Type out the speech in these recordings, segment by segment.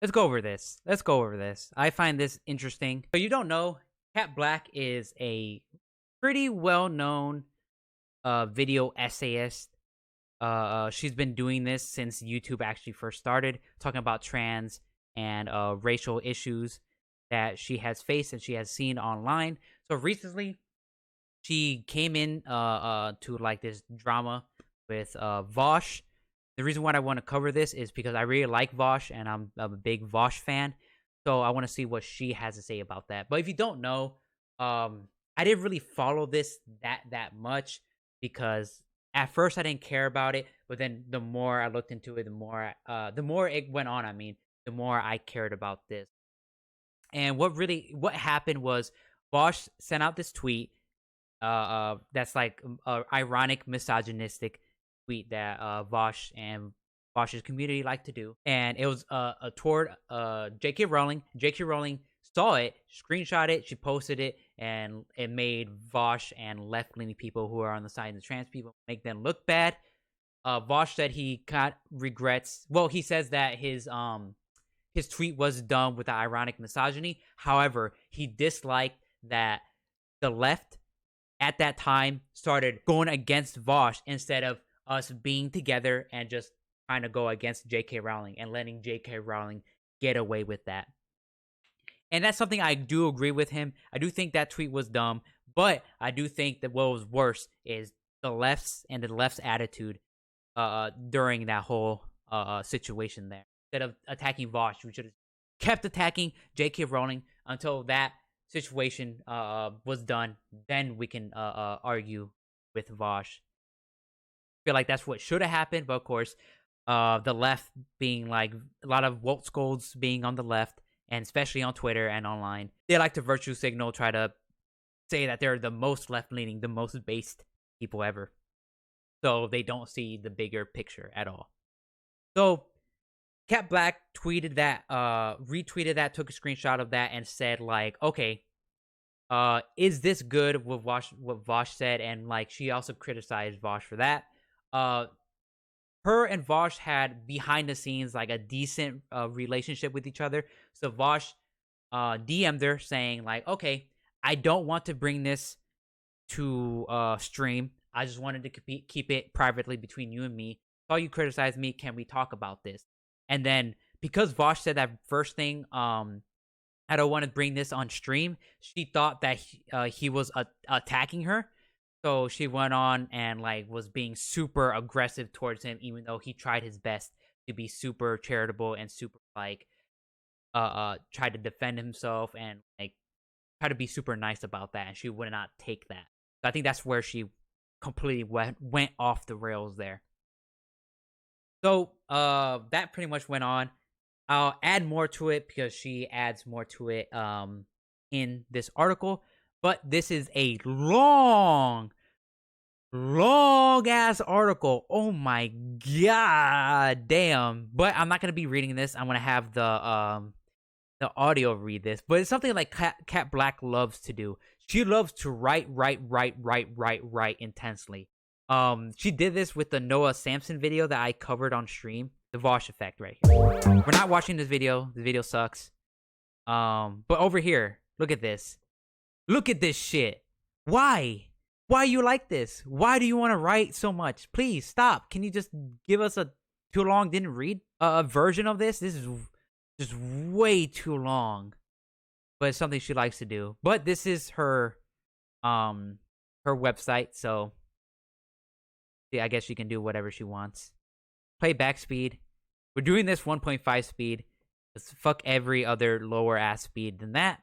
let's go over this. Let's go over this. I find this interesting. So you don't know, Cat Black is a pretty well-known video essayist. She's been doing this since YouTube actually first started, talking about trans and racial issues that she has faced and she has seen online. So recently, she came in to like this drama with Vaush. The reason why I want to cover this is because I really like Vaush and I'm a big Vaush fan. So I want to see what she has to say about that. But if you don't know, I didn't really follow this that much because at first I didn't care about it, but then the more I looked into it, the more it went on. I mean, the more I cared about this. And what happened was Vaush sent out this tweet that's like ironic misogynistic tweet that Vaush and Vaush's community like to do, and it was toward J.K. Rowling. J.K. Rowling saw it, screenshot it, she posted it, and it made Vaush and left-leaning people who are on the side of the trans people make them look bad. Vaush said he got regrets. Well, he says that his tweet was done with the ironic misogyny. However, he disliked that the left at that time started going against Vaush instead of us being together and just trying to go against J.K. Rowling and letting J.K. Rowling get away with that. And that's something I do agree with him. I do think that tweet was dumb, but I do think that what was worse is the left's attitude during that whole situation there. Instead of attacking Vaush, we should have kept attacking J.K. Rowling until that situation was done. Then we can argue with Vaush. Feel like that's what should have happened, but of course, the left being like a lot of woke scolds being on the left, and especially on Twitter and online, they like to virtue signal, try to say that they're the most left-leaning, the most based people ever. So they don't see the bigger picture at all. So Cat Black tweeted that, retweeted that, took a screenshot of that, and said like, okay, is this good? What Vaush said, and like she also criticized Vaush for that. Her and Vaush had behind the scenes like a decent relationship with each other. So Vaush DM'd her saying like, okay, I don't want to bring this to stream. I just wanted to keep it privately between you and me. Saw you criticize me. Can we talk about this? And then because Vaush said that first thing, I don't want to bring this on stream, she thought that he was attacking her. So she went on and like was being super aggressive towards him, even though he tried his best to be super charitable and super like try to defend himself and like try to be super nice about that, and she would not take that. So I think that's where she completely went off the rails there. So that pretty much went on. I'll add more to it because she adds more to it in this article. But this is a long ass article. Oh my god damn. But I'm not gonna be reading this. I'm gonna have the audio read this. But it's something like Cat Black loves to do. She loves to write intensely. She did this with the Noah Samson video that I covered on stream. The Vaush effect right here. We're not watching this video. The video sucks. But over here, look at this. Look at this shit. Why? Why you like this? Why do you want to write so much? Please stop. Can you just give us a too long didn't read a version of this? This is just way too long. But it's something she likes to do. But this is her website, so yeah, I guess she can do whatever she wants. Playback speed. We're doing this 1.5 speed. Let's fuck every other lower ass speed than that.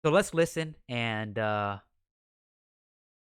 So let's listen and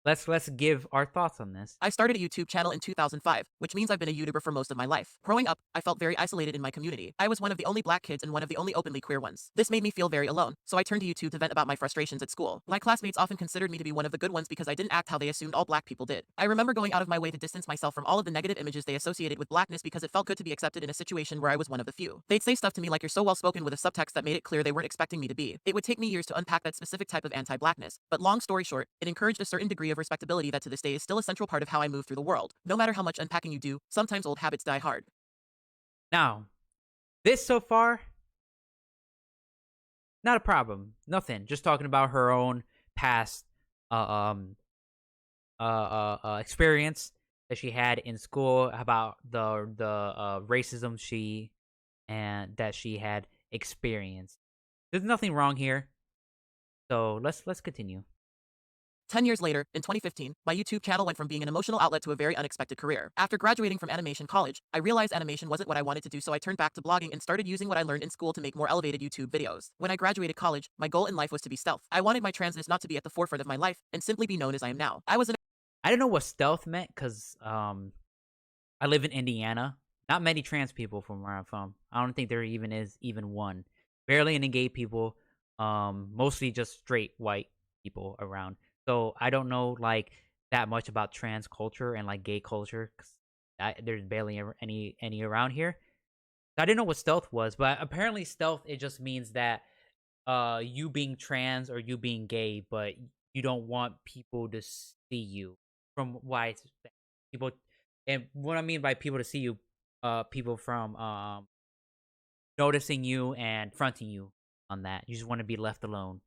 let's give our thoughts on this. I started a YouTube channel in 2005, which means I've been a YouTuber for most of my life. Growing up, I felt very isolated in my community. I was one of the only black kids and one of the only openly queer ones. This made me feel very alone, so I turned to YouTube to vent about my frustrations at school. My classmates often considered me to be one of the good ones because I didn't act how they assumed all black people did. I remember going out of my way to distance myself from all of the negative images they associated with blackness because it felt good to be accepted in a situation where I was one of the few. They'd say stuff to me like "you're so well spoken" with a subtext that made it clear they weren't expecting me to be. It would take me years to unpack that specific type of anti-blackness, but long story short, it encouraged a certain degree of respectability that to this day is still a central part of how I move through the world. No matter how much unpacking you do, sometimes old habits die hard. Now, this so far, Not a problem. Nothing. Just talking about her own past uh, um experience that she had in school, about the racism she and that she had experienced. There's nothing wrong here. So let's continue. 10 years later, in 2015, my YouTube channel went from being an emotional outlet to a very unexpected career. After graduating from animation college, I realized animation wasn't what I wanted to do, so I turned back to blogging and started using what I learned in school to make more elevated YouTube videos. When I graduated college, my goal in life was to be stealth. I wanted my transness not to be at the forefront of my life and simply be known as I am now. I was an I didn't know what stealth meant because I live in Indiana. Not many trans people from where I'm from. I don't think there even is even one. Barely any gay people. Mostly just straight white people around. So I don't know like that much about trans culture and like gay culture because there's barely any around here. I didn't know what stealth was, but apparently stealth it just means that you being trans or you being gay, but you don't want people to see you. From why people, and what I mean by people to see you, people from noticing you and fronting you on that. You just want to be left alone.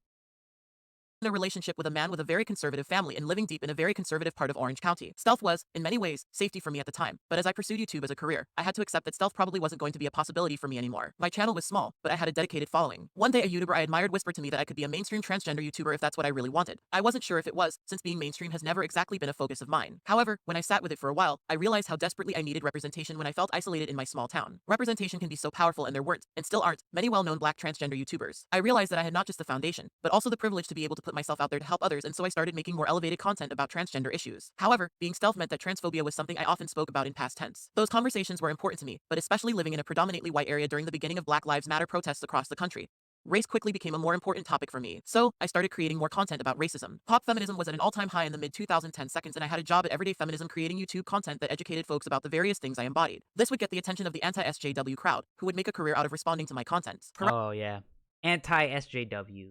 a relationship with a man with a very conservative family and living deep in a very conservative part of Orange County. Stealth was, in many ways, safety for me at the time, but as I pursued YouTube as a career, I had to accept that stealth probably wasn't going to be a possibility for me anymore. My channel was small, but I had a dedicated following. One day a YouTuber I admired whispered to me that I could be a mainstream transgender YouTuber if that's what I really wanted. I wasn't sure if it was, since being mainstream has never exactly been a focus of mine. However, when I sat with it for a while, I realized how desperately I needed representation when I felt isolated in my small town. Representation can be so powerful, and there weren't, and still aren't, many well-known black transgender YouTubers. I realized that I had not just the foundation, but also the privilege to be able to put myself out there to help others, and so I started making more elevated content about transgender issues. However, being stealth meant that transphobia was something I often spoke about in past tense. Those conversations were important to me, but especially living in a predominantly white area during the beginning of Black Lives Matter protests across the country. Race quickly became a more important topic for me, so I started creating more content about racism. Pop feminism was at an all-time high in the mid-2010 seconds, and I had a job at Everyday Feminism creating YouTube content that educated folks about the various things I embodied. This would get the attention of the anti-SJW crowd, who would make a career out of responding to my content. Oh yeah, anti SJW,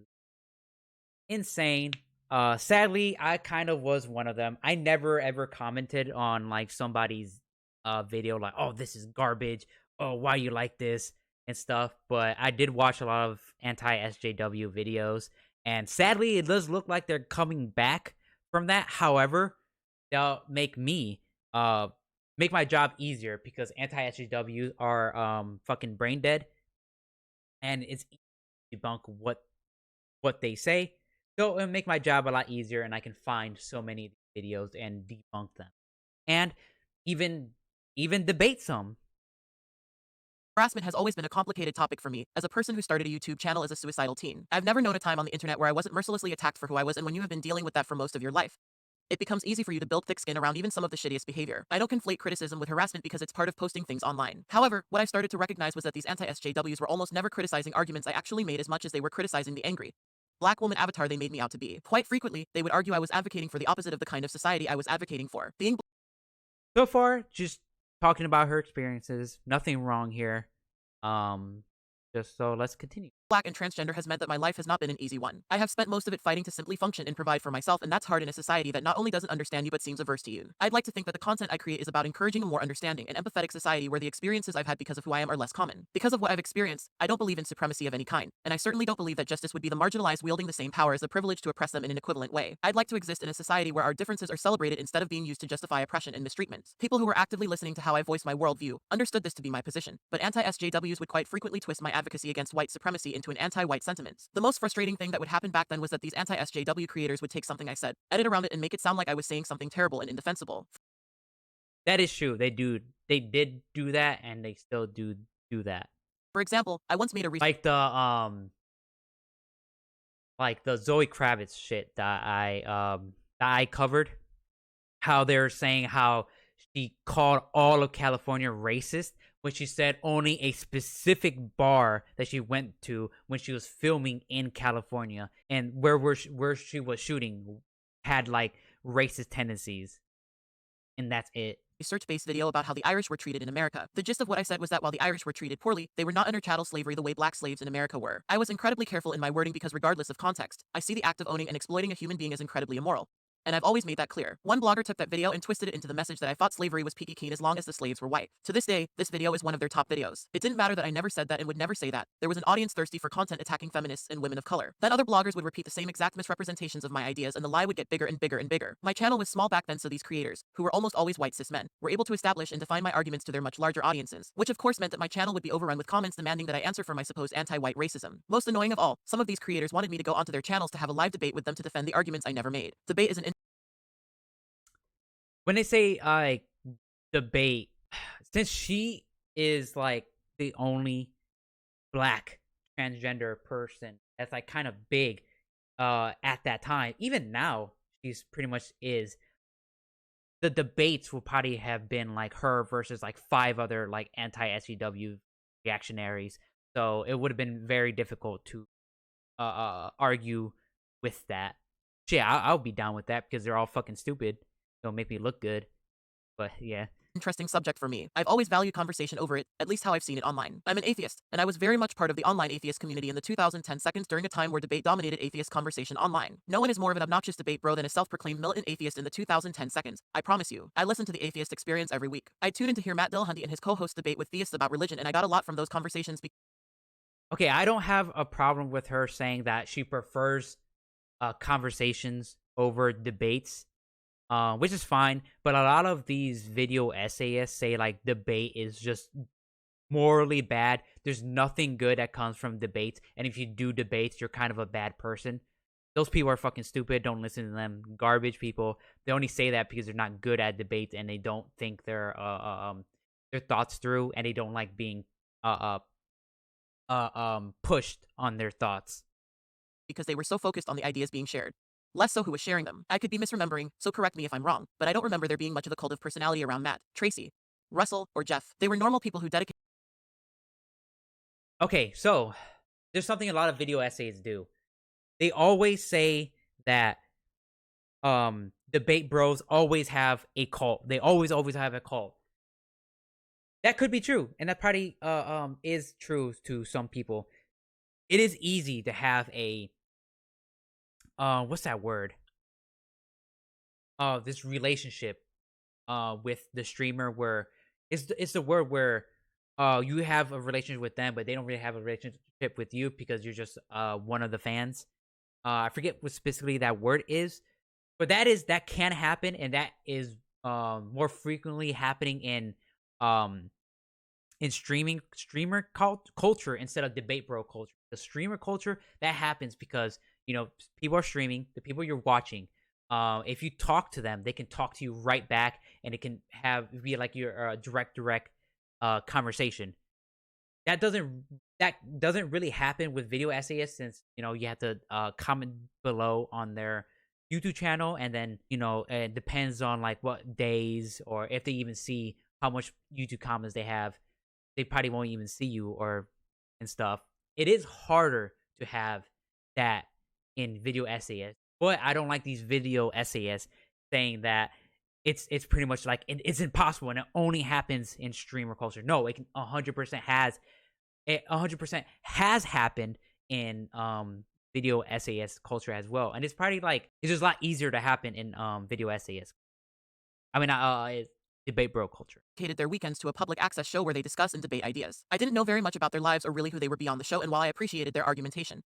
insane. Sadly, I kind of was one of them. I never ever commented on like somebody's video like, "Oh, this is garbage. Oh, why you like this?" and stuff. But I did watch a lot of anti SJW videos, and sadly, it does look like they're coming back from that. However, they'll uh make my job easier because anti SJW are fucking brain dead, and it's easy to debunk what they say. So it'll make my job a lot easier, and I can find so many videos and debunk them, and even even debate some. Harassment has always been a complicated topic for me, as a person who started a YouTube channel as a suicidal teen. I've never known a time on the internet where I wasn't mercilessly attacked for who I was, and when you have been dealing with that for most of your life, it becomes easy for you to build thick skin around even some of the shittiest behavior. I don't conflate criticism with harassment because it's part of posting things online. However, what I started to recognize was that these anti-SJWs were almost never criticizing arguments I actually made as much as they were criticizing the angry Black woman avatar they made me out to be. Quite frequently, they would argue I was advocating for the opposite of the kind of society I was advocating for. Being So far, just talking about her experiences. Nothing wrong here. Um, just so let's continue. Black and transgender has meant that my life has not been an easy one. I have spent most of it fighting to simply function and provide for myself, and that's hard in a society that not only doesn't understand you but seems averse to you. I'd like to think that the content I create is about encouraging a more understanding and empathetic society where the experiences I've had because of who I am are less common. Because of what I've experienced, I don't believe in supremacy of any kind, and I certainly don't believe that justice would be the marginalized wielding the same power as the privilege to oppress them in an equivalent way. I'd like to exist in a society where our differences are celebrated instead of being used to justify oppression and mistreatment. People who were actively listening to how I voiced my worldview understood this to be my position, but anti-SJWs would quite frequently twist my advocacy against white supremacy into an anti-white sentiment. The most frustrating thing that would happen back then was that these anti-SJW creators would take something I said, edit around it, and make it sound like I was saying something terrible and indefensible. That is true. They do. They did do that, and they still do that. For example, I once made a Like the Zoe Kravitz shit that I covered. How they're saying how she called all of California racist when she said only a specific bar that she went to when she was filming in California and where she was shooting had like racist tendencies, and that's it. search-based video about how the Irish were treated in America. The gist of what I said was that while the Irish were treated poorly, they were not under chattel slavery the way black slaves in America were. I was incredibly careful in my wording because regardless of context, I see the act of owning and exploiting a human being as incredibly immoral. And I've always made that clear. One blogger took that video and twisted it into the message that I thought slavery was peaky keen as long as the slaves were white. To this day, this video is one of their top videos. It didn't matter that I never said that and would never say that. There was an audience thirsty for content attacking feminists and women of color. Then other bloggers would repeat the same exact misrepresentations of my ideas and the lie would get bigger and bigger and bigger. My channel was small back then, so these creators, who were almost always white cis men, were able to establish and define my arguments to their much larger audiences, which of course meant that my channel would be overrun with comments demanding that I answer for my supposed anti-white racism. Most annoying of all, some of these creators wanted me to go onto their channels to have a live debate with them to defend the arguments I never made. Debate is an When they say like debate, since she is like the only black transgender person that's like kind of big at that time, even now she's pretty much is, the debates will probably have been like her versus like 5 other like anti-SJW reactionaries. So it would have been very difficult to argue with that. Yeah, I'll be down with that because they're all fucking stupid. It'll make me look good. But yeah. interesting subject for me. I've always valued conversation over it, at least how I've seen it online. I'm an atheist, and I was very much part of the online atheist community in the 2010 seconds during a time where debate dominated atheist conversation online. No one is more of an obnoxious debate bro than a self-proclaimed militant atheist in the 2010 seconds. I promise you. I listen to the Atheist Experience every week. I tune in to hear Matt Dillahunty and his co-host debate with theists about religion, and I got a lot from those conversations. Okay, I don't have a problem with her saying that she prefers conversations over debates, which is fine. But a lot of these video essayists say like debate is just morally bad. There's nothing good that comes from debates, and if you do debates, you're kind of a bad person. Those people are fucking stupid. Don't listen to them. Garbage people. They only say that because they're not good at debates and they don't think their thoughts through, and they don't like being pushed on their thoughts. Because they were so focused on the ideas being shared. Less so who was sharing them. I could be misremembering, so correct me if I'm wrong, but I don't remember there being much of a cult of personality around Matt, Tracy, Russell, or Jeff. They were normal people who dedicated. Okay, so there's something a lot of video essays do. They always say that debate bros always have a cult. They always have a cult. That could be true, and that probably is true to some people. It is easy to have a what's that word? This relationship with the streamer where it's the word where you have a relationship with them, but they don't really have a relationship with you because you're just one of the fans. I forget what specifically that word is, but that can happen, and that is more frequently happening in streamer culture instead of debate bro culture. The streamer culture, that happens because people are streaming, the people you're watching. If you talk to them, they can talk to you right back, and it can be like your direct conversation. That doesn't really happen with video essayists, since you have to comment below on their YouTube channel, and then it depends on like what days, or if they even see how much YouTube comments they have. They probably won't even see you and stuff. It is harder to have that in video essayists, but I don't like these video essayists saying that it's pretty much like it's impossible and it only happens in streamer culture. No, it can 100% has happened in video essayist culture as well, and it's probably like it's just a lot easier to happen in video essayists. I mean, debate bro culture. Dedicated their weekends to a public access show where they discuss and debate ideas. I didn't know very much about their lives or really who they were beyond the show, and while I appreciated their argumentation,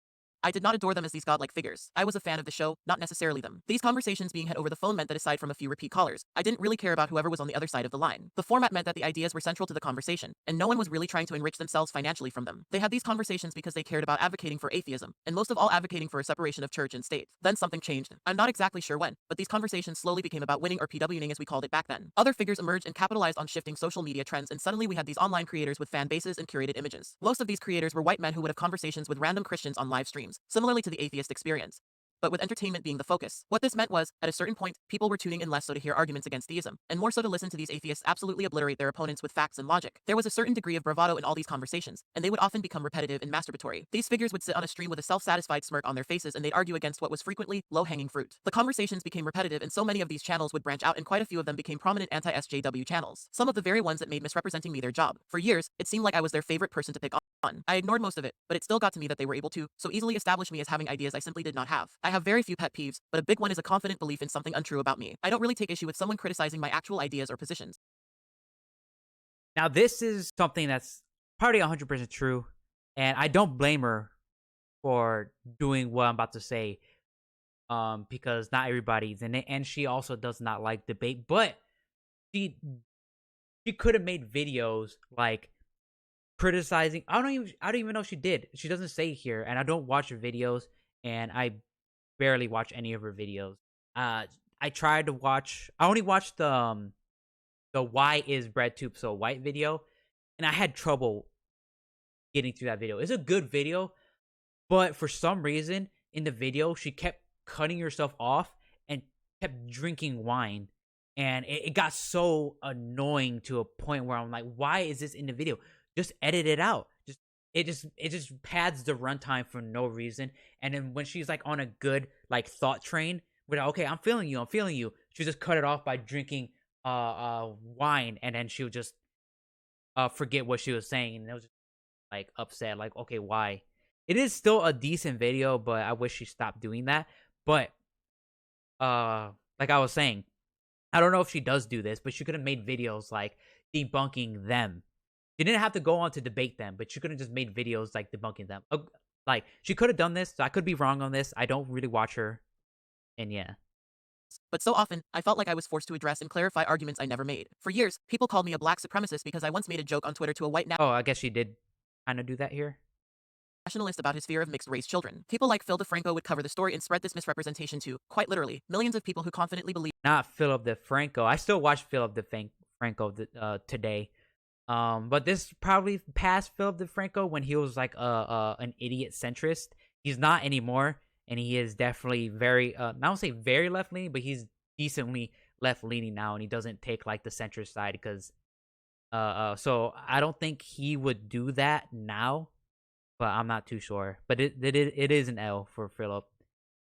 I did not adore them as these godlike figures. I was a fan of the show, not necessarily them. These conversations being had over the phone meant that aside from a few repeat callers, I didn't really care about whoever was on the other side of the line. The format meant that the ideas were central to the conversation, and no one was really trying to enrich themselves financially from them. They had these conversations because they cared about advocating for atheism, and most of all advocating for a separation of church and state. Then something changed. I'm not exactly sure when, but these conversations slowly became about winning, or PWing as we called it back then. Other figures emerged and capitalized on shifting social media trends, and suddenly we had these online creators with fan bases and curated images. Most of these creators were white men who would have conversations with random Christians on live streams, similarly to the atheist experience, but with entertainment being the focus. What this meant was, at a certain point, people were tuning in less so to hear arguments against theism, and more so to listen to these atheists absolutely obliterate their opponents with facts and logic. There was a certain degree of bravado in all these conversations, and they would often become repetitive and masturbatory. These figures would sit on a stream with a self-satisfied smirk on their faces, and they'd argue against what was frequently low-hanging fruit. The conversations became repetitive, and so many of these channels would branch out, and quite a few of them became prominent anti-SJW channels. Some of the very ones that made misrepresenting me their job. For years, it seemed like I was their favorite person to pick on. on. I ignored most of it, but it still got to me that they were able to so easily establish me as having ideas I simply did not have. I have very few pet peeves, but a big one is a confident belief in something untrue about me. I don't really take issue with someone criticizing my actual ideas or positions. Now, this is something that's probably 100% true, and I don't blame her for doing what I'm about to say, because not everybody's in it, and she also does not like debate, but she she could have made videos like criticizing. I don't even know if she did. She doesn't say here, and I don't watch her videos, and I barely watch any of her videos. Uh, I tried to watch. I only watched the "Why is bread tube so white" video, and I had trouble getting through that video. It's a good video, but for some reason in the video she kept cutting herself off and kept drinking wine, and it got so annoying to a point where I'm like, why is this in the video? Just edit it out. It just pads the runtime for no reason. And then when she's like on a good like thought train with, okay, I'm feeling you, she just cut it off by drinking wine, and then she would just forget what she was saying, and it was just like upset, like, okay, why? It is still a decent video, but I wish she stopped doing that. But like I was saying, I don't know if she does do this, but she could have made videos like debunking them. She didn't have to go on to debate them, but she could have just made videos like debunking them. Like, she could have done this. So I could be wrong on this. I don't really watch her, and yeah. But so often, I felt like I was forced to address and clarify arguments I never made. For years, people called me a black supremacist because I once made a joke on Twitter to a white Oh, I guess she did kind of do that here. nationalist about his fear of mixed-race children. People like Phil DeFranco would cover the story and spread this misrepresentation to, quite literally, millions of people who confidently believe Not Philip DeFranco. I still watch Philip DeFranco today. But this probably past Philip DeFranco when he was like an idiot centrist. He's not anymore, and he is definitely very I don't say very left leaning, but he's decently left leaning now, and he doesn't take like the centrist side because so I don't think he would do that now, but I'm not too sure. But it is an L for Philip,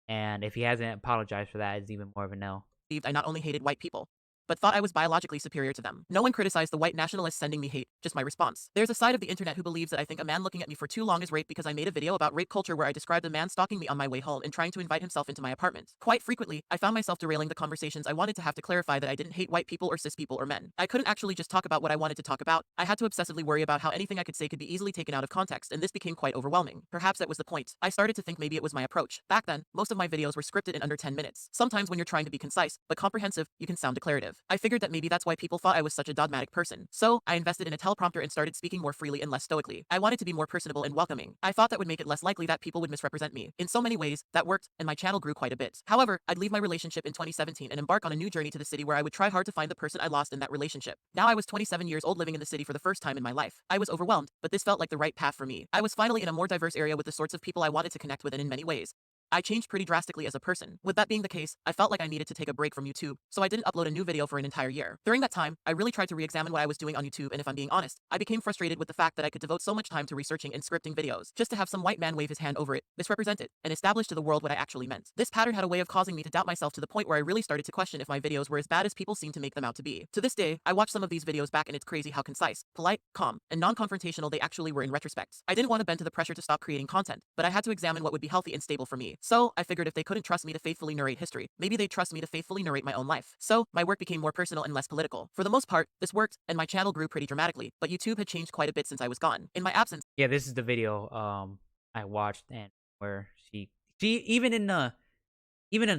and if he hasn't apologized for that, it's even more of an L. I not only hated white people, but thought I was biologically superior to them. No one criticized the white nationalists sending me hate, just my response. There's a side of the internet who believes that I think a man looking at me for too long is rape because I made a video about rape culture where I described a man stalking me on my way home and trying to invite himself into my apartment. Quite frequently, I found myself derailing the conversations I wanted to have to clarify that I didn't hate white people or cis people or men. I couldn't actually just talk about what I wanted to talk about. I had to obsessively worry about how anything I could say could be easily taken out of context, and this became quite overwhelming. Perhaps that was the point. I started to think maybe it was my approach. Back then, most of my videos were scripted in under 10 minutes. Sometimes when you're trying to be concise, but comprehensive, you can sound declarative. I figured that maybe that's why people thought I was such a dogmatic person. So, I invested in a teleprompter and started speaking more freely and less stoically. I wanted to be more personable and welcoming. I thought that would make it less likely that people would misrepresent me. In so many ways, that worked, and my channel grew quite a bit. However, I'd leave my relationship in 2017 and embark on a new journey to the city where I would try hard to find the person I lost in that relationship. Now I was 27 years old living in the city for the first time in my life. I was overwhelmed, but this felt like the right path for me. I was finally in a more diverse area with the sorts of people I wanted to connect with, and in many ways, I changed pretty drastically as a person. With that being the case, I felt like I needed to take a break from YouTube, so I didn't upload a new video for an entire year. During that time, I really tried to re-examine what I was doing on YouTube, and if I'm being honest, I became frustrated with the fact that I could devote so much time to researching and scripting videos, just to have some white man wave his hand over it, misrepresent it, and establish to the world what I actually meant. This pattern had a way of causing me to doubt myself to the point where I really started to question if my videos were as bad as people seem to make them out to be. To this day, I watch some of these videos back and it's crazy how concise, polite, calm, and non-confrontational they actually were in retrospect. I didn't want to bend to the pressure to stop creating content, but I had to examine what would be healthy and stable for me. So, I figured if they couldn't trust me to faithfully narrate history, maybe they'd trust me to faithfully narrate my own life. So, my work became more personal and less political. For the most part, this worked, and my channel grew pretty dramatically, but YouTube had changed quite a bit since I was gone. In my absence, Yeah, this is the video I watched, and where she even in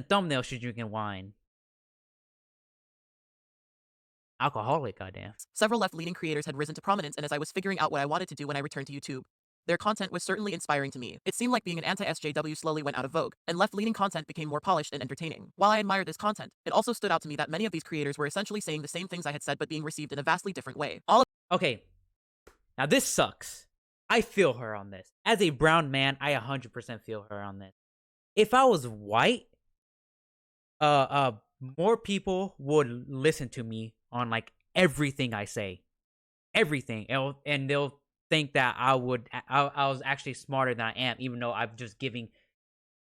thumbnail she's drinking wine. Alcoholic, goddamn. several left-leaning creators had risen to prominence, and as I was figuring out what I wanted to do when I returned to YouTube, their content was certainly inspiring to me. It seemed like being an anti-SJW slowly went out of vogue, and left-leaning content became more polished and entertaining. While I admired this content, it also stood out to me that many of these creators were essentially saying the same things I had said but being received in a vastly different way. Okay, now this sucks. I feel her on this. As a brown man, I 100% feel her on this. If I was white, more people would listen to me on like everything I say, everything, and they'll think that I was actually smarter than I am, even though I'm just giving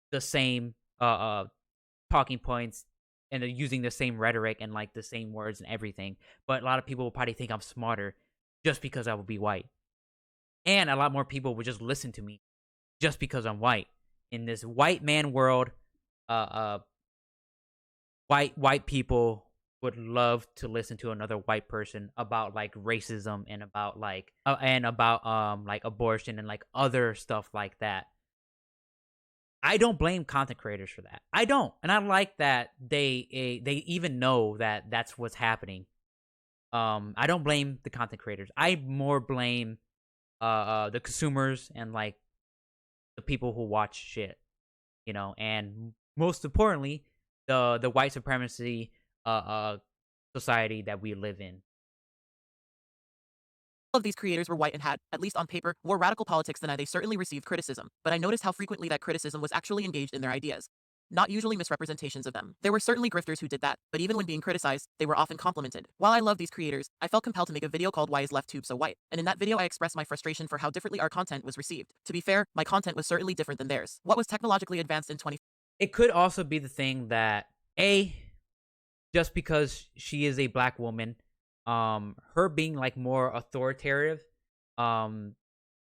the same talking points and they're using the same rhetoric and like the same words and everything. But a lot of people will probably think I'm smarter just because I would be white. and a lot more people would just listen to me just because I'm white. In this white man world, uh, uh, white people would love to listen to another white person about like racism and about like abortion and like other stuff like that. I don't blame content creators for that. I don't, and I like that they even know that that's what's happening. I don't blame the content creators. I more blame the consumers and like the people who watch shit, and most importantly, the white supremacy society that we live in. All of these creators were white and had, at least on paper, more radical politics than I. They certainly received criticism, but I noticed how frequently that criticism was actually engaged in their ideas, not usually misrepresentations of them. There were certainly grifters who did that, but even when being criticized, they were often complimented. While I love these creators, I felt compelled to make a video called Why is Left Tube So White? And in that video I expressed my frustration for how differently our content was received. To be fair, my content was certainly different than theirs. What was technologically advanced in 20 It could also be the thing that just because she is a black woman, her being like more authoritative, um,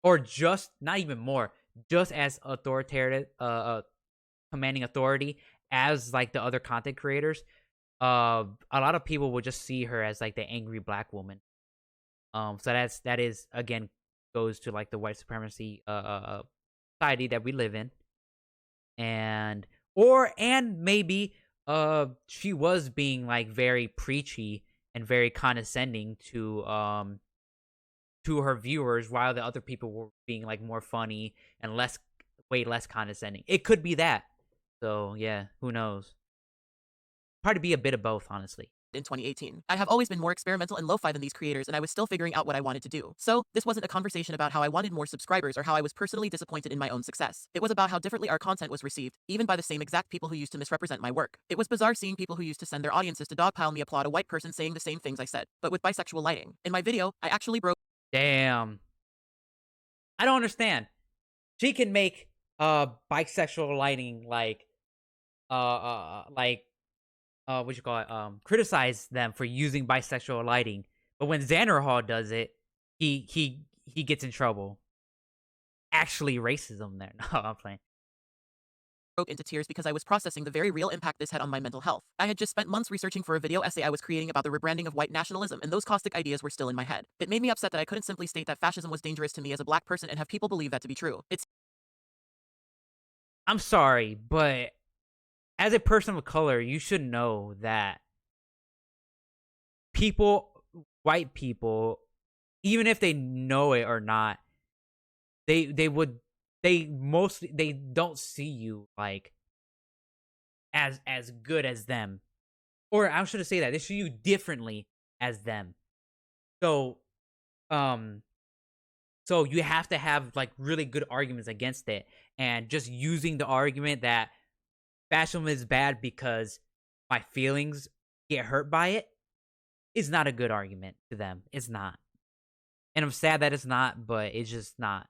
or just not even more, just as authoritative, commanding authority as like the other content creators. A lot of people will just see her as like the angry black woman. So that is again goes to like the white supremacy society that we live in, and maybe she was being like very preachy and very condescending to her viewers, while the other people were being like more funny and way less condescending. It could be that. So yeah, who knows? Probably be a bit of both, honestly. in 2018. I have always been more experimental and lo-fi than these creators, and I was still figuring out what I wanted to do. So, this wasn't a conversation about how I wanted more subscribers or how I was personally disappointed in my own success. It was about how differently our content was received, even by the same exact people who used to misrepresent my work. It was bizarre seeing people who used to send their audiences to dogpile me applaud a white person saying the same things I said, but with bisexual lighting. In my video, I actually broke Damn. I don't understand. She can make bisexual lighting what you call it, criticize them for using bisexual lighting, but when Xander Hall does it, he gets in trouble. Actually, racism there. No, I'm playing. broke into tears because I was processing the very real impact this had on my mental health. I had just spent months researching for a video essay I was creating about the rebranding of white nationalism, and those caustic ideas were still in my head. It made me upset that I couldn't simply state that fascism was dangerous to me as a black person and have people believe that to be true. I'm sorry, but as a person of color, you should know that white people, even if they know it or not, they would they don't see you like as good as them, or I should say that they see you differently as them. So, um, so you have to have like really good arguments against it, and just using the argument that fascism is bad because my feelings get hurt by it is not a good argument to them. It's not. And I'm sad that it's not, but it's just not.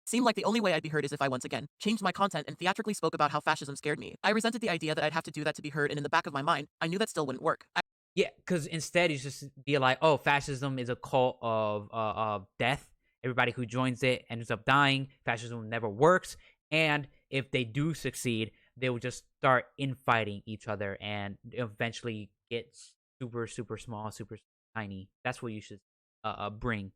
Seemed like the only way I'd be heard is if I once again changed my content and theatrically spoke about how fascism scared me. I resented the idea that I'd have to do that to be heard, and in the back of my mind, I knew that still wouldn't work. Yeah, because instead you just be like, oh, fascism is a cult of death. Everybody who joins it ends up dying. Fascism never works. And if they do succeed, they will just start infighting each other and eventually get super, super small, super tiny. That's what you should bring.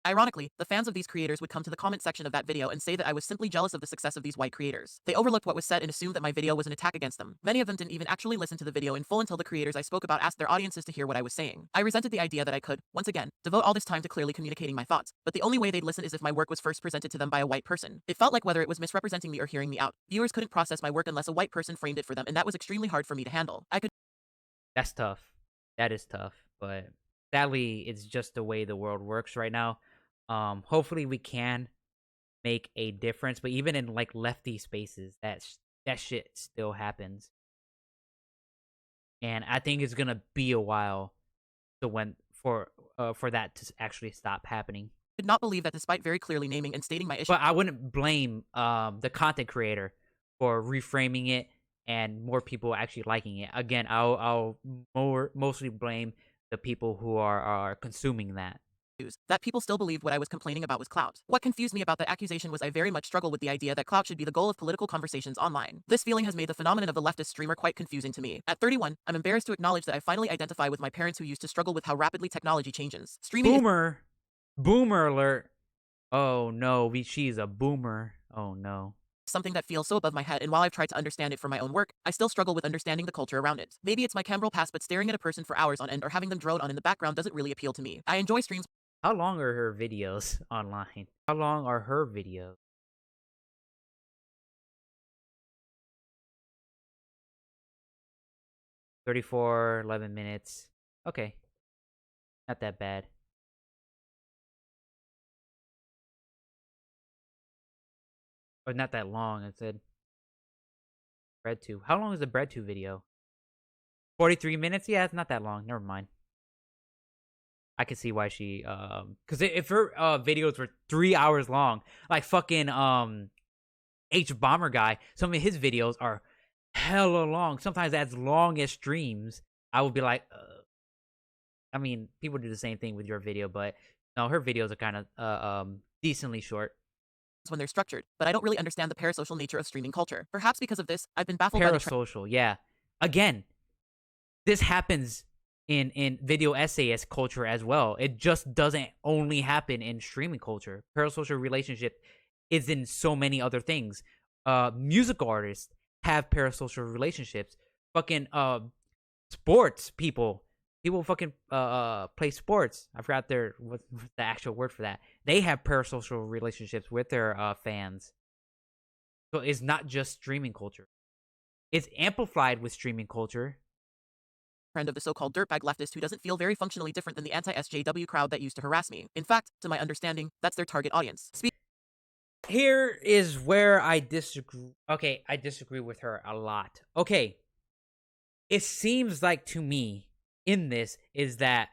Ironically, the fans of these creators would come to the comment section of that video and say that I was simply jealous of the success of these white creators. They overlooked what was said and assumed that my video was an attack against them. Many of them didn't even actually listen to the video in full until the creators I spoke about asked their audiences to hear what I was saying. I resented the idea that I could, once again, devote all this time to clearly communicating my thoughts, but the only way they'd listen is if my work was first presented to them by a white person. It felt like whether it was misrepresenting me or hearing me out, viewers couldn't process my work unless a white person framed it for them, and that was extremely hard for me to handle. That's tough. That is tough. But sadly, it's just the way the world works right now. Hopefully we can make a difference, but even in like lefty spaces, that shit still happens, and I think it's gonna be a while to when for that to actually stop happening. Could not believe that despite very clearly naming and stating my issue. But I wouldn't blame the content creator for reframing it and more people actually liking it. Again, I'll mostly blame the people who are consuming that. news that people still believed what I was complaining about was clout. What confused me about the accusation was I very much struggle with the idea that clout should be the goal of political conversations online. This feeling has made the phenomenon of the leftist streamer quite confusing to me. At 31, I'm embarrassed to acknowledge that I finally identify with my parents who used to struggle with how rapidly technology changes. Streaming is Boomer alert. Oh no, she's a boomer. Oh no. something that feels so above my head, and while I've tried to understand it for my own work, I still struggle with understanding the culture around it. Maybe it's my Cambral past, but staring at a person for hours on end or having them drone on in the background doesn't really appeal to me. I enjoy streams. How long are her videos online? How long are her videos? 34, 11 minutes. Okay. Not that bad. Or not that long, I said. Bread 2. How long is the Bread 2 video? 43 minutes? Yeah, it's not that long. Never mind. I can see why she, because if her videos were 3 hours long, like fucking, H Bomber guy, some of his videos are hella long. Sometimes as long as streams. I would be like, I mean, people do the same thing with your video, but no, her videos are kind of, decently short. When they're structured, but I don't really understand the parasocial nature of streaming culture. Perhaps because of this, I've been baffled by the Parasocial, yeah. Again, this happens in video essayist culture as well. It just doesn't only happen in streaming culture. Parasocial relationship is in so many other things. Musical artists have parasocial relationships. Fucking sports people fucking play sports. I forgot what's the actual word for that. They have parasocial relationships with their fans. So it's not just streaming culture. It's amplified with streaming culture. Friend of the so-called dirtbag leftist who doesn't feel very functionally different than the anti-SJW crowd that used to harass me. In fact, to my understanding, that's their target audience. Here is where I disagree. Okay, I disagree with her a lot. Okay, it seems like to me in this is that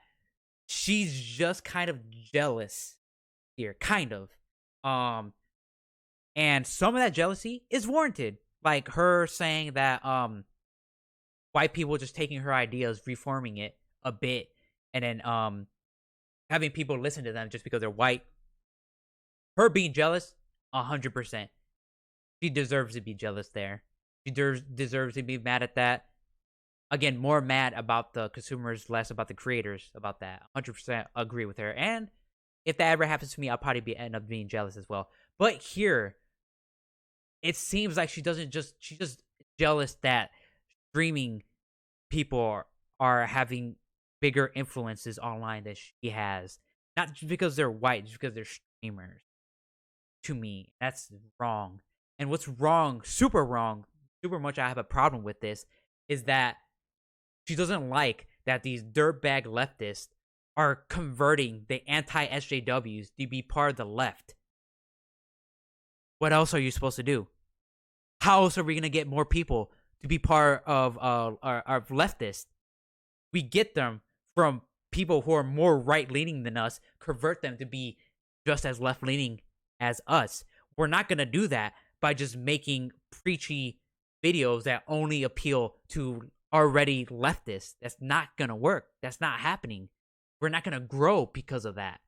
she's just kind of jealous here, kind of. And some of that jealousy is warranted. Like her saying that white people just taking her ideas, reforming it a bit, and then having people listen to them just because they're white. Her being jealous, 100%. She deserves to be jealous there. She deserves to be mad at that. Again, more mad about the consumers, less about the creators. About that, 100% agree with her. And if that ever happens to me, I'll probably end up being jealous as well. But here, it seems like she's just jealous that streaming people are having bigger influences online than she has. Not just because they're white, just because they're streamers. To me, that's wrong. And what's wrong, super much I have a problem with this, is that she doesn't like that these dirtbag leftists are converting the anti-SJWs to be part of the left. What else are you supposed to do? How else are we going to get more people to be part of our leftists? We get them from people who are more right-leaning than us, convert them to be just as left-leaning as us. We're not going to do that by just making preachy videos that only appeal to already leftists. That's not going to work. That's not happening. We're not going to grow because of that.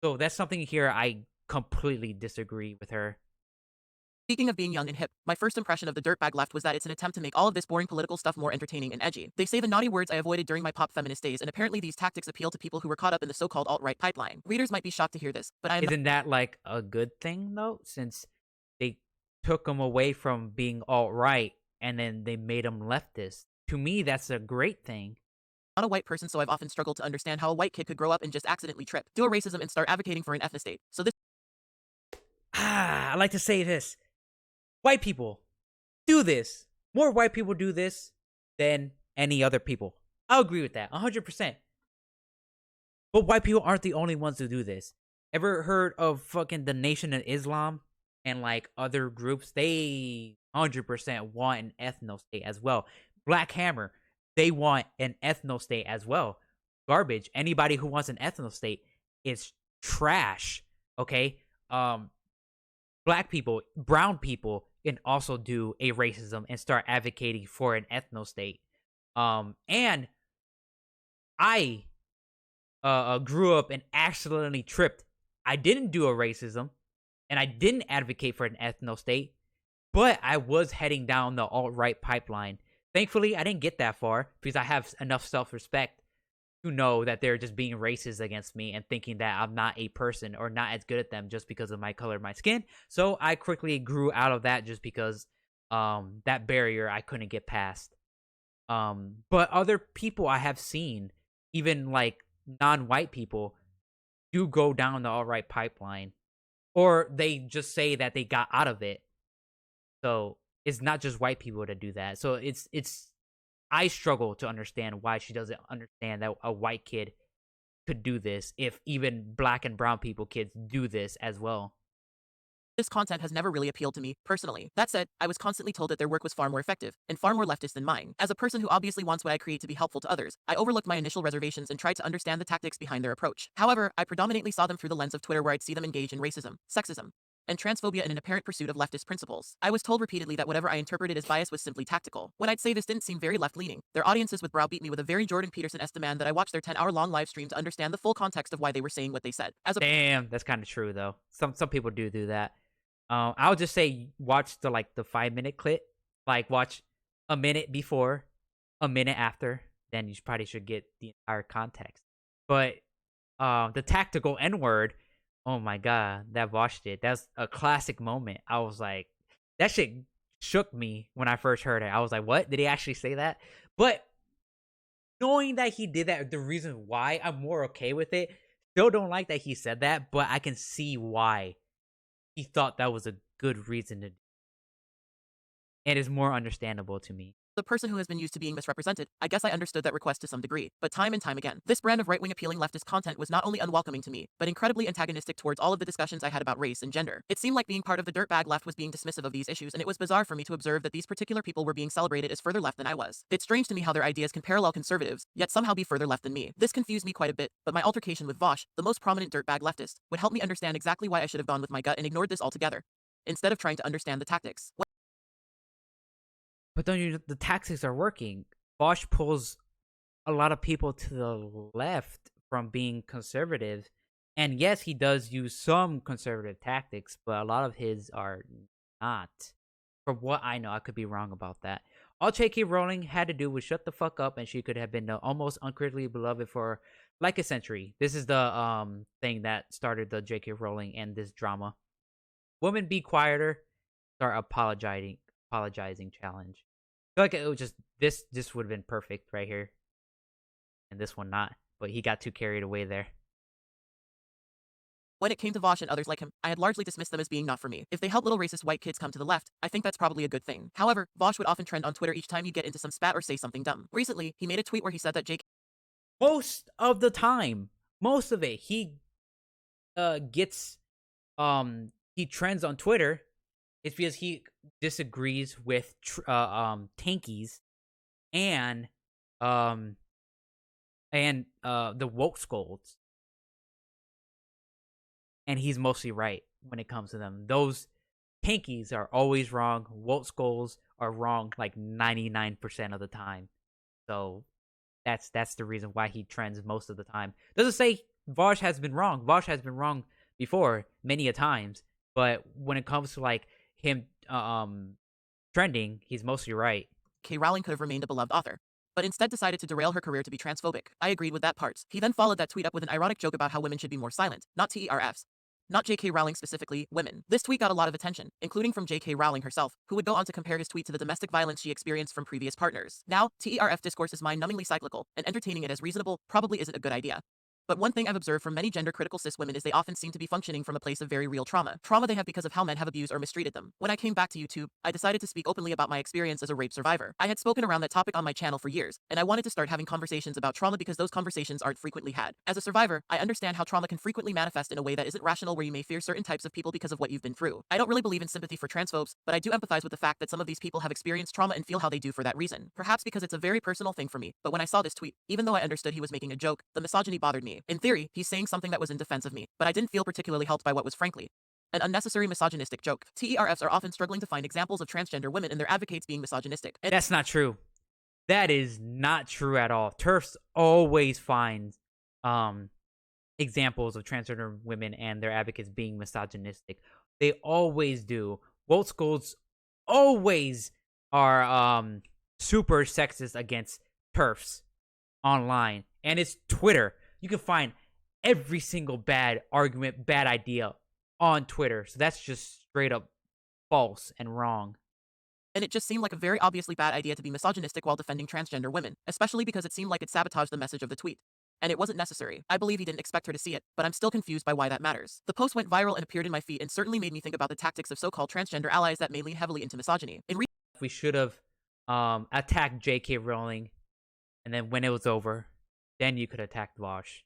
So that's something here I completely disagree with her. Speaking of being young and hip, my first impression of the dirtbag left was that it's an attempt to make all of this boring political stuff more entertaining and edgy. They say the naughty words I avoided during my pop feminist days, and apparently these tactics appeal to people who were caught up in the so-called alt-right pipeline. Readers might be shocked to hear this, but Isn't that like a good thing though? Since they took them away from being alt-right and then they made them leftist. To me, that's a great thing. Not a white person, so I've often struggled to understand how a white kid could grow up and just accidentally trip, do a racism, and start advocating for an ethnostate. So this I like to say this. White people do this. More white people do this than any other people. I'll agree with that, 100%. But white people aren't the only ones who do this. Ever heard of fucking the Nation of Islam and like other groups? They 100% want an ethno-state as well. Black Hammer, they want an ethno-state as well. Garbage. Anybody who wants an ethno-state is trash. Okay? Black people, brown people can also do a racism and start advocating for an ethno-state. And I grew up and accidentally tripped. I didn't do a racism, and I didn't advocate for an ethno state, but I was heading down the alt-right pipeline. Thankfully, I didn't get that far because I have enough self-respect to know that they're just being racist against me and thinking that I'm not a person or not as good at them just because of my color of my skin. So I quickly grew out of that just because that barrier I couldn't get past. But other people I have seen, even like non-white people, do go down the alt-right pipeline, or they just say that they got out of it. So it's not just white people that do that. So it's I struggle to understand why she doesn't understand that a white kid could do this if even black and brown people kids do this as well. This content has never really appealed to me, personally. That said, I was constantly told that their work was far more effective, and far more leftist than mine. As a person who obviously wants what I create to be helpful to others, I overlooked my initial reservations and tried to understand the tactics behind their approach. However, I predominantly saw them through the lens of Twitter, where I'd see them engage in racism, sexism, and transphobia in an apparent pursuit of leftist principles. I was told repeatedly that whatever I interpreted as bias was simply tactical. When I'd say this didn't seem very left-leaning, their audiences would browbeat me with a very Jordan Peterson-esque demand that I watch their 10-hour-long live stream to understand the full context of why they were saying what they said. Damn, that's kind of true though. Some people do that. I'll just say watch the 5-minute clip, like watch a minute before, a minute after, then you probably should get the entire context. But the tactical N word, oh my god, that Vaush did. That's a classic moment. I was like, that shit shook me when I first heard it. I was like, what? Did he actually say that? But knowing that he did that, the reason why, I'm more okay with it. Still don't like that he said that, but I can see why he thought that was a good reason to, and is more understandable to me. The person who has been used to being misrepresented, I guess I understood that request to some degree, but time and time again, this brand of right-wing appealing leftist content was not only unwelcoming to me, but incredibly antagonistic towards all of the discussions I had about race and gender. It seemed like being part of the dirtbag left was being dismissive of these issues, and it was bizarre for me to observe that these particular people were being celebrated as further left than I was. It's strange to me how their ideas can parallel conservatives, yet somehow be further left than me. This confused me quite a bit, but my altercation with Vaush, the most prominent dirtbag leftist, would help me understand exactly why I should have gone with my gut and ignored this altogether, instead of trying to understand the tactics. But then the tactics are working. Vaush pulls a lot of people to the left from being conservative. And yes, he does use some conservative tactics, but a lot of his are not. From what I know, I could be wrong about that. All J.K. Rowling had to do was shut the fuck up, and she could have been almost uncritically beloved for like a century. This is the thing that started the J.K. Rowling and this drama. Women be quieter, start apologizing challenge. I feel like it was just this would have been perfect right here, and this one not. But he got too carried away there. When it came to Vaush and others like him, I had largely dismissed them as being not for me. If they help little racist white kids come to the left, I think that's probably a good thing. However, Vaush would often trend on Twitter each time he'd get into some spat or say something dumb. Recently, he made a tweet where he said that Jake. Most of the time, most of it, he gets he trends on Twitter. It's because he disagrees with tankies and the woke scolds, and he's mostly right when it comes to them. Those tankies are always wrong. Woke scolds are wrong like 99% of the time. So that's the reason why he trends most of the time. Doesn't say Vaush has been wrong. Vaush has been wrong before many a times, but when it comes to like him trending, he's mostly right. K. Rowling could have remained a beloved author, but instead decided to derail her career to be transphobic. I agreed with that part. He then followed that tweet up with an ironic joke about how women should be more silent, not TERFs. Not J.K. Rowling specifically, women. This tweet got a lot of attention, including from J.K. Rowling herself, who would go on to compare his tweet to the domestic violence she experienced from previous partners. Now, TERF discourse is mind-numbingly cyclical, and entertaining it as reasonable probably isn't a good idea. But one thing I've observed from many gender-critical cis women is they often seem to be functioning from a place of very real trauma. Trauma they have because of how men have abused or mistreated them. When I came back to YouTube, I decided to speak openly about my experience as a rape survivor. I had spoken around that topic on my channel for years, and I wanted to start having conversations about trauma because those conversations aren't frequently had. As a survivor, I understand how trauma can frequently manifest in a way that isn't rational, where you may fear certain types of people because of what you've been through. I don't really believe in sympathy for transphobes, but I do empathize with the fact that some of these people have experienced trauma and feel how they do for that reason. Perhaps because it's a very personal thing for me, but when I saw this tweet, even though I understood he was making a joke, the misogyny bothered me. In theory, he's saying something that was in defense of me, but I didn't feel particularly helped by what was frankly an unnecessary misogynistic joke. TERFs are often struggling to find examples of transgender women and their advocates being misogynistic. That's not true. That is not true at all. TERFs always find examples of transgender women and their advocates being misogynistic. They always do. Woke schools always are super sexist against turfs online. And it's Twitter. You can find every single bad argument, bad idea on Twitter. So that's just straight up false and wrong. And it just seemed like a very obviously bad idea to be misogynistic while defending transgender women, especially because it seemed like it sabotaged the message of the tweet. And it wasn't necessary. I believe he didn't expect her to see it, but I'm still confused by why that matters. The post went viral and appeared in my feed and certainly made me think about the tactics of so-called transgender allies that may lean heavily into misogyny. We should have attacked J.K. Rowling, and then when it was over, then you could attack Vaush.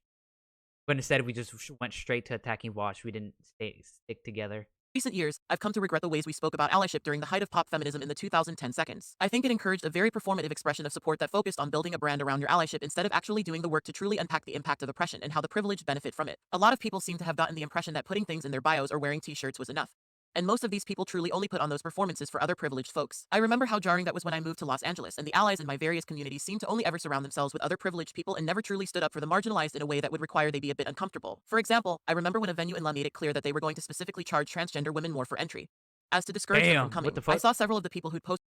But instead, we just went straight to attacking Vaush. We didn't stick together. Recent years, I've come to regret the ways we spoke about allyship during the height of pop feminism in the 2010 seconds. I think it encouraged a very performative expression of support that focused on building a brand around your allyship instead of actually doing the work to truly unpack the impact of oppression and how the privileged benefit from it. A lot of people seem to have gotten the impression that putting things in their bios or wearing t-shirts was enough. And most of these people truly only put on those performances for other privileged folks. I remember how jarring that was when I moved to Los Angeles, and the allies in my various communities seemed to only ever surround themselves with other privileged people and never truly stood up for the marginalized in a way that would require they be a bit uncomfortable. For example, I remember when a venue in La made it clear that they were going to specifically charge transgender women more for entry, as to discourage them from Damn, what coming. the I fuck? saw several of the people who'd posted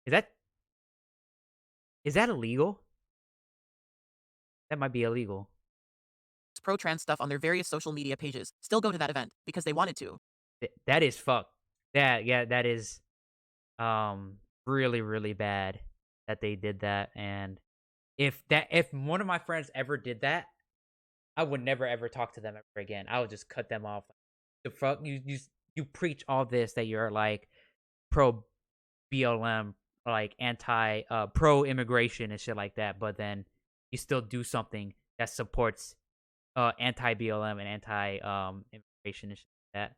Is that illegal? That might be illegal. pro-trans stuff on their various social media pages still go to that event because they wanted to. That is fuck. That is really really bad that they did that. And if one of my friends ever did that, I would never ever talk to them ever again. I would just cut them off. The fuck you preach all this that you're like pro BLM, like anti pro immigration and shit like that, but then you still do something that supports anti BLM and anti immigration and shit like that.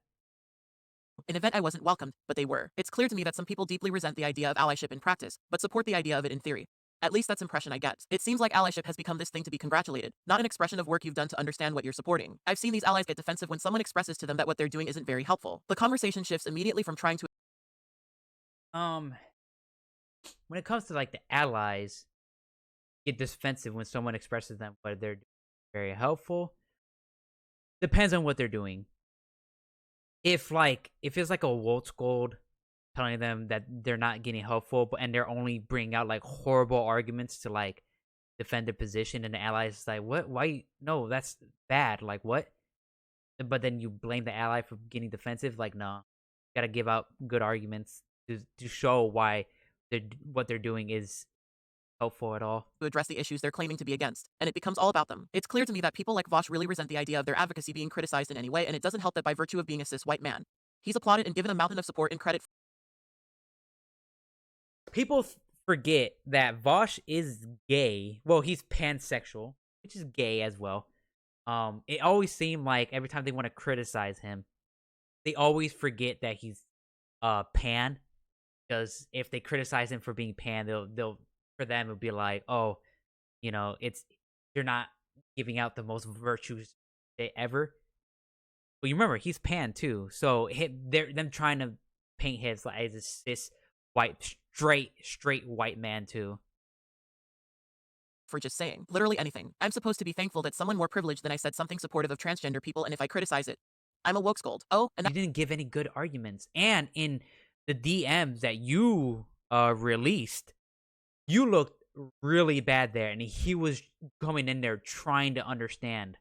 An event I wasn't welcomed, but they were. It's clear to me that some people deeply resent the idea of allyship in practice, but support the idea of it in theory. At least that's the impression I get. It seems like allyship has become this thing to be congratulated, not an expression of work you've done to understand what you're supporting. I've seen these allies get defensive when someone expresses to them that what they're doing isn't very helpful. The conversation shifts immediately from trying to Um, when it comes to like the allies, get defensive when someone expresses them what they're doing very helpful. Depends on what they're doing. If it's like a Wolf Gold telling them that they're not getting helpful, but and they're only bringing out like horrible arguments to like defend their position, and the allies is like, what? Why? No, that's bad. Like what? But then you blame the ally for getting defensive. Like no, gotta give out good arguments to show why what they're doing is helpful at all. address the issues they're claiming to be against, and it becomes all about them. It's clear to me that people like Vaush really resent the idea of their advocacy being criticized in any way, and it doesn't help that by virtue of being a cis white man, he's applauded and given a mountain of support and credit. People forget that Vaush is gay. Well, he's pansexual, which is gay as well. It always seemed like every time they want to criticize him, they always forget that he's pan. Because if they criticize him for being pan, they'll for them it'll be like, oh, it's you're not giving out the most virtues they ever. But you remember he's pan too, so they're them trying to paint his like as a cis white straight white man too. For just saying literally anything. I'm supposed to be thankful that someone more privileged than I said something supportive of transgender people, and if I criticize it, I'm a woke scold. Oh, and You didn't give any good arguments, and in the DMs that you released, you looked really bad there, and he was coming in there trying to understand,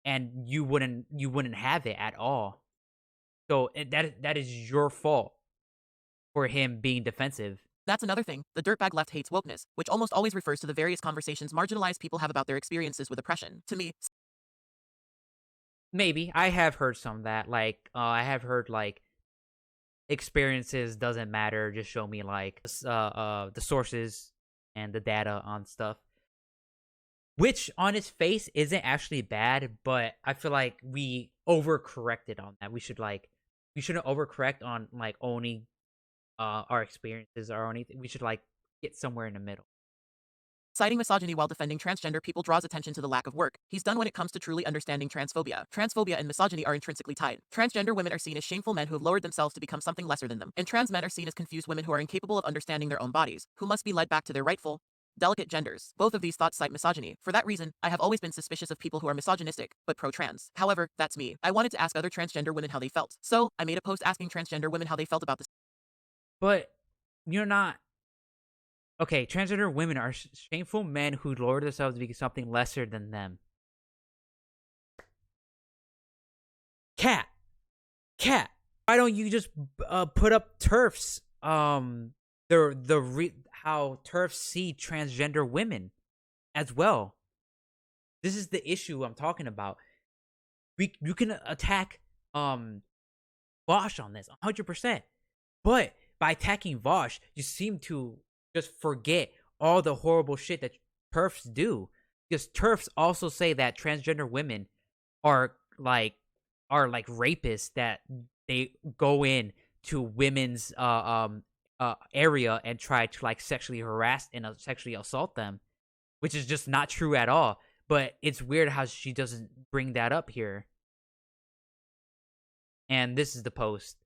and you wouldn't have it at all. So that is your fault for him being defensive. that's another thing. The dirtbag left hates wokeness, which almost always refers to the various conversations marginalized people have about their experiences with oppression. To me, Maybe I have heard some of that. Like I have heard like experiences doesn't matter. Just show me like the sources and the data on stuff. Which on its face isn't actually bad, but I feel like we overcorrected on that. We shouldn't overcorrect on like only our experiences or anything. We should like get somewhere in the middle. citing misogyny while defending transgender people draws attention to the lack of work he's done when it comes to truly understanding transphobia. Transphobia and misogyny are intrinsically tied. Transgender women are seen as shameful men who have lowered themselves to become something lesser than them, and trans men are seen as confused women who are incapable of understanding their own bodies, who must be led back to their rightful delicate genders. Both of these thoughts cite misogyny. For that reason, I have always been suspicious of people who are misogynistic, but pro-trans. However, that's me. I wanted to ask other transgender women how they felt. So, I made a post asking transgender women how they felt about this. But you're not okay. Transgender women are shameful men who lower themselves to be something lesser than them. Cat, cat. Why don't you just put up turfs? How turfs see transgender women as well. This is the issue I'm talking about. You can attack Vaush on this 100%, but by attacking Vaush, you seem to just forget all the horrible shit that turfs do. Because turfs also say that transgender women are like rapists, that they go in to women's area and try to like sexually harass and sexually assault them, which is just not true at all. But it's weird how she doesn't bring that up here. And this is the post.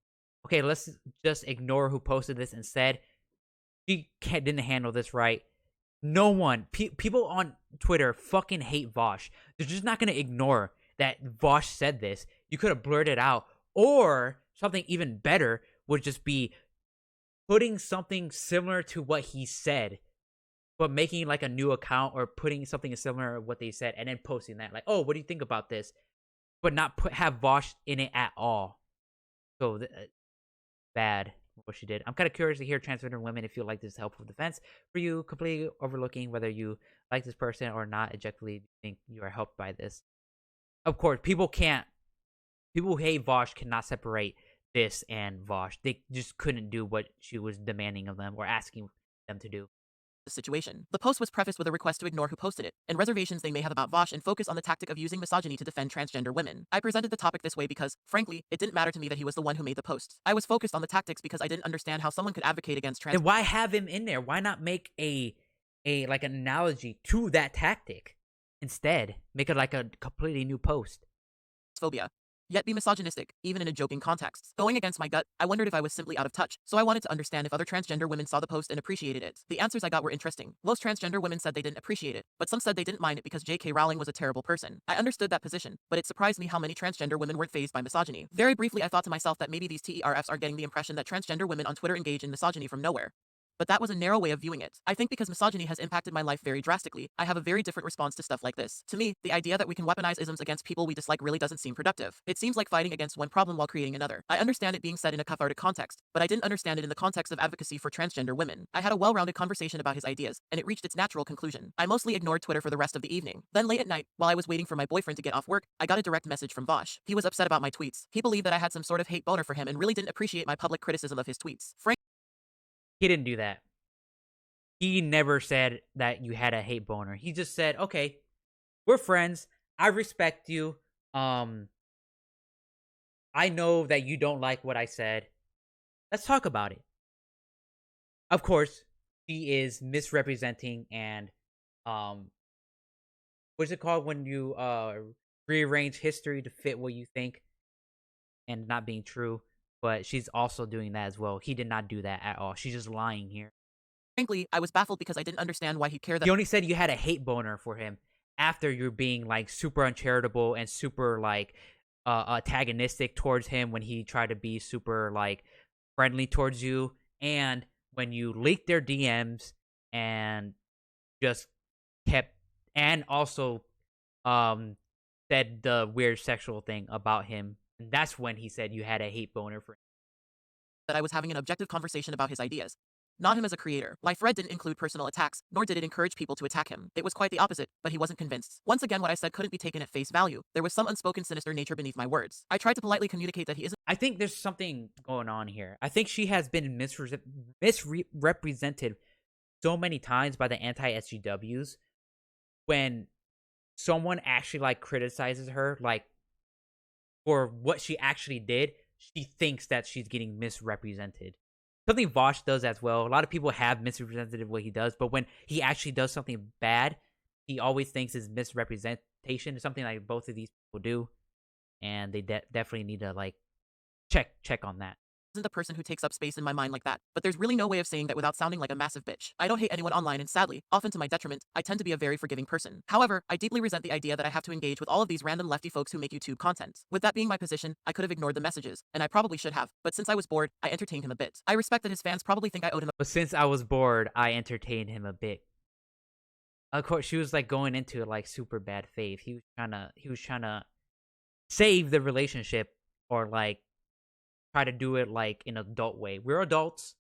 Okay, let's just ignore who posted this and said she didn't handle this right. No one, people on Twitter fucking hate Vaush. They're just not gonna ignore that Vaush said this. You could have blurted out, or something even better would just be putting something similar to what he said, but making like a new account or putting something similar to what they said and then posting that. Like, oh, what do you think about this? But not have Vaush in it at all. So bad what she did. I'm kind of curious to hear transgender women if you like this helpful defense for you, completely overlooking whether you like this person or not. Objectively think you are helped by this. Of course, people who hate Vaush cannot separate this and Vaush. They just couldn't do what she was demanding of them or asking them to do. The situation. The post was prefaced with a request to ignore who posted it, and reservations they may have about Vaush, and focus on the tactic of using misogyny to defend transgender women. I presented the topic this way because, frankly, it didn't matter to me that he was the one who made the post. I was focused on the tactics because I didn't understand how someone could advocate against Then why have him in there? Why not make a like an analogy to that tactic? Instead, make it like a completely new post. Phobia. Yet be misogynistic, even in a joking context. Going against my gut, I wondered if I was simply out of touch, so I wanted to understand if other transgender women saw the post and appreciated it. The answers I got were interesting. Most transgender women said they didn't appreciate it, but some said they didn't mind it because J.K. Rowling was a terrible person. I understood that position, but it surprised me how many transgender women weren't fazed by misogyny. Very briefly, I thought to myself that maybe these TERFs are getting the impression that transgender women on Twitter engage in misogyny from nowhere. But that was a narrow way of viewing it. I think because misogyny has impacted my life very drastically, I have a very different response to stuff like this. To me, the idea that we can weaponize isms against people we dislike really doesn't seem productive. It seems like fighting against one problem while creating another. I understand it being said in a cathartic context, but I didn't understand it in the context of advocacy for transgender women. I had a well-rounded conversation about his ideas, and it reached its natural conclusion. I mostly ignored Twitter for the rest of the evening. Then late at night, while I was waiting for my boyfriend to get off work, I got a direct message from Vaush. He was upset about my tweets. He believed that I had some sort of hate boner for him and really didn't appreciate my public criticism of his tweets. He didn't do that. He never said that you had a hate boner. He just said, okay, we're friends. I respect you. I know that you don't like what I said. Let's talk about it. Of course, she is misrepresenting and what's it called when you rearrange history to fit what you think and not being true. But she's also doing that as well. He did not do that at all. She's just lying here. Frankly, I was baffled because I didn't understand why he cared that— You only said you had a hate boner for him after you're being like super uncharitable and super like antagonistic towards him when he tried to be super like friendly towards you, and when you leaked their DMs and just kept, and also said the weird sexual thing about him, and that's when he said you had a hate boner for him. that I was having an objective conversation about his ideas, not him as a creator. My thread didn't include personal attacks, nor did it encourage people to attack him. It was quite the opposite, but he wasn't convinced. Once again, what I said couldn't be taken at face value. There was some unspoken sinister nature beneath my words. I tried to politely communicate that he isn't— I think there's something going on here. I think she has been misrepresented so many times by the anti-SGWs. When someone actually like criticizes her like for what she actually did, she thinks that she's getting misrepresented. Something Vaush does as well. A lot of people have misrepresented what he does, but when he actually does something bad, he always thinks it's misrepresentation. It's something like both of these people do, and they definitely need to like check on that. isn't the person who takes up space in my mind like that, but there's really no way of saying that without sounding like a massive bitch. I don't hate anyone online, and sadly, often to my detriment, I tend to be a very forgiving person. However, I deeply resent the idea that I have to engage with all of these random lefty folks who make YouTube content. With that being my position, I could have ignored the messages, and I probably should have, but since I was bored, I entertained him a bit. I respect that his fans probably think I owed him But since I was bored, I entertained him a bit. Of course, she was like going into like super bad faith. He was trying to save the relationship, or like try to do it like in an adult way. We're adults.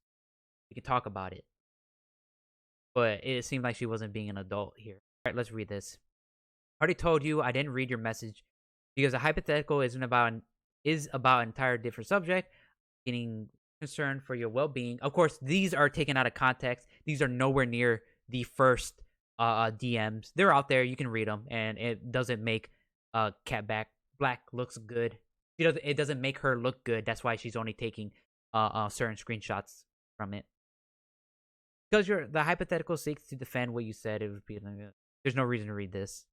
We can talk about it. But it seemed like she wasn't being an adult here. All right, let's read this. I already told you I didn't read your message because a hypothetical is about an entire different subject. Getting concerned for your well-being. Of course, these are taken out of context. These are nowhere near the first DMs. They're out there. You can read them, and it doesn't make Blaque looks good. It doesn't make her look good. That's why she's only taking certain screenshots from it. Because the hypothetical seeks to defend what you said. It would be there's no reason to read this.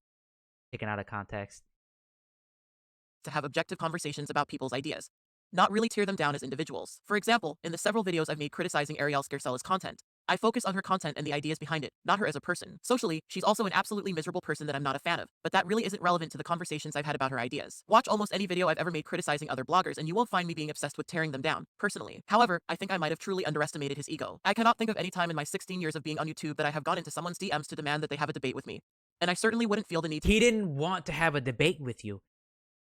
Taken out of context. to have objective conversations about people's ideas, not really tear them down as individuals. For example, in the several videos I've made criticizing Ariel Scarcella's content, I focus on her content and the ideas behind it, not her as a person. Socially, she's also an absolutely miserable person that I'm not a fan of, but that really isn't relevant to the conversations I've had about her ideas. Watch almost any video I've ever made criticizing other bloggers and you won't find me being obsessed with tearing them down, personally. However, I think I might have truly underestimated his ego. I cannot think of any time in my 16 years of being on YouTube that I have gone into someone's DMs to demand that they have a debate with me. And I certainly wouldn't feel the need to— He didn't want to have a debate with you.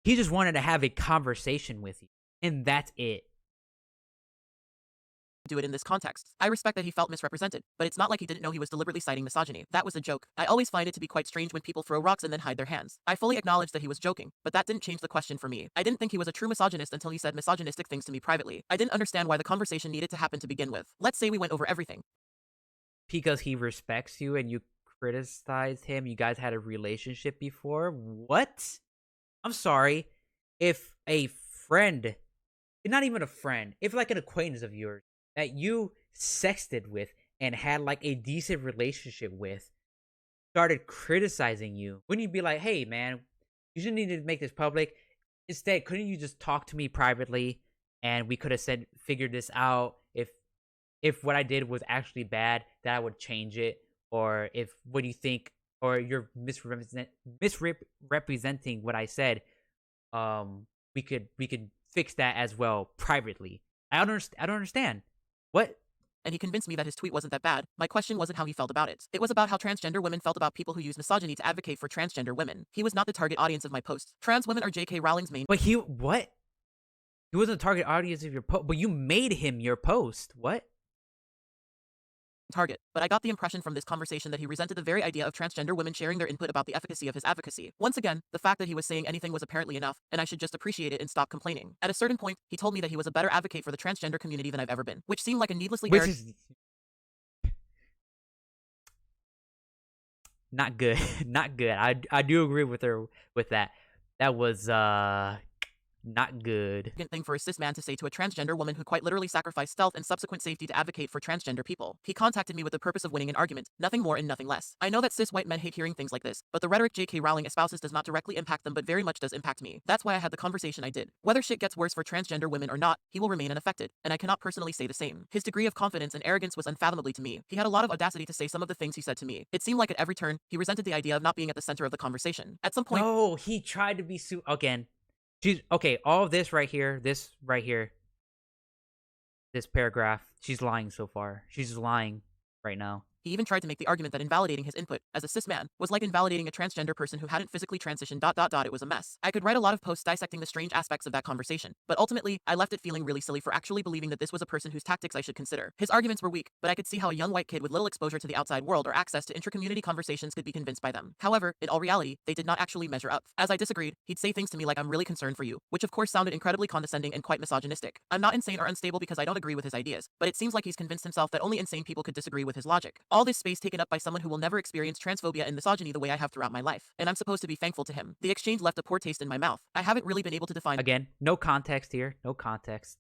He just wanted to have a conversation with you. And that's it. do it in this context. I respect that he felt misrepresented, but it's not like he didn't know he was deliberately citing misogyny. That was a joke. I always find it to be quite strange when people throw rocks and then hide their hands. I fully acknowledge that he was joking, but that didn't change the question for me. I didn't think he was a true misogynist until he said misogynistic things to me privately. I didn't understand why the conversation needed to happen to begin with. Let's say we went over everything. Because he respects you and you criticized him. You guys had a relationship before. What? I'm sorry. If a friend, not even a friend, if like an acquaintance of yours that you sexted with and had like a decent relationship with started criticizing you, wouldn't you be like, hey man, you shouldn't need to make this public? Instead, couldn't you just talk to me privately and we could have figured this out? If what I did was actually bad, that I would change it. Or if what do you think, or you're misrepresenting what I said, we could fix that as well privately. I don't understand. What? And he convinced me that his tweet wasn't that bad. My question wasn't how he felt about it. It was about how transgender women felt about people who use misogyny to advocate for transgender women. He was not the target audience of my post. Trans women are J.K. Rowling's main— But what? He wasn't the target audience of your post, but you made him your post. What? target, but I got the impression from this conversation that he resented the very idea of transgender women sharing their input about the efficacy of his advocacy. Once again, the fact that he was saying anything was apparently enough, and I should just appreciate it and stop complaining. At a certain point, he told me that he was a better advocate for the transgender community than I've ever been, which seemed like a needlessly Which is not good. Not good. I do agree with her with that. That was not good. thing for a cis man to say to a transgender woman who quite literally sacrificed stealth and subsequent safety to advocate for transgender people. He contacted me with the purpose of winning an argument, nothing more and nothing less. I know that cis white men hate hearing things like this, but the rhetoric J.K. Rowling espouses does not directly impact them but very much does impact me. That's why I had the conversation I did. Whether shit gets worse for transgender women or not, he will remain unaffected, and I cannot personally say the same. His degree of confidence and arrogance was unfathomably to me. He had a lot of audacity to say some of the things he said to me. It seemed like at every turn, he resented the idea of not being at the center of the conversation. At some point— No, he tried to be again. She's okay. All of this right here, this paragraph. She's lying so far. She's just lying right now. He even tried to make the argument that invalidating his input as a cis man was like invalidating a transgender person who hadn't physically transitioned. It was a mess. I could write a lot of posts dissecting the strange aspects of that conversation, but ultimately, I left it feeling really silly for actually believing that this was a person whose tactics I should consider. His arguments were weak, but I could see how a young white kid with little exposure to the outside world or access to intra-community conversations could be convinced by them. However, in all reality, they did not actually measure up. As I disagreed, he'd say things to me like "I'm really concerned for you," which of course sounded incredibly condescending and quite misogynistic. I'm not insane or unstable because I don't agree with his ideas, but it seems like he's convinced himself that only insane people could disagree with his logic. All this space taken up by someone who will never experience transphobia and misogyny the way I have throughout my life, and I'm supposed to be thankful to him. The exchange left a poor taste in my mouth. I haven't really been able to define— Again, no context here. No context.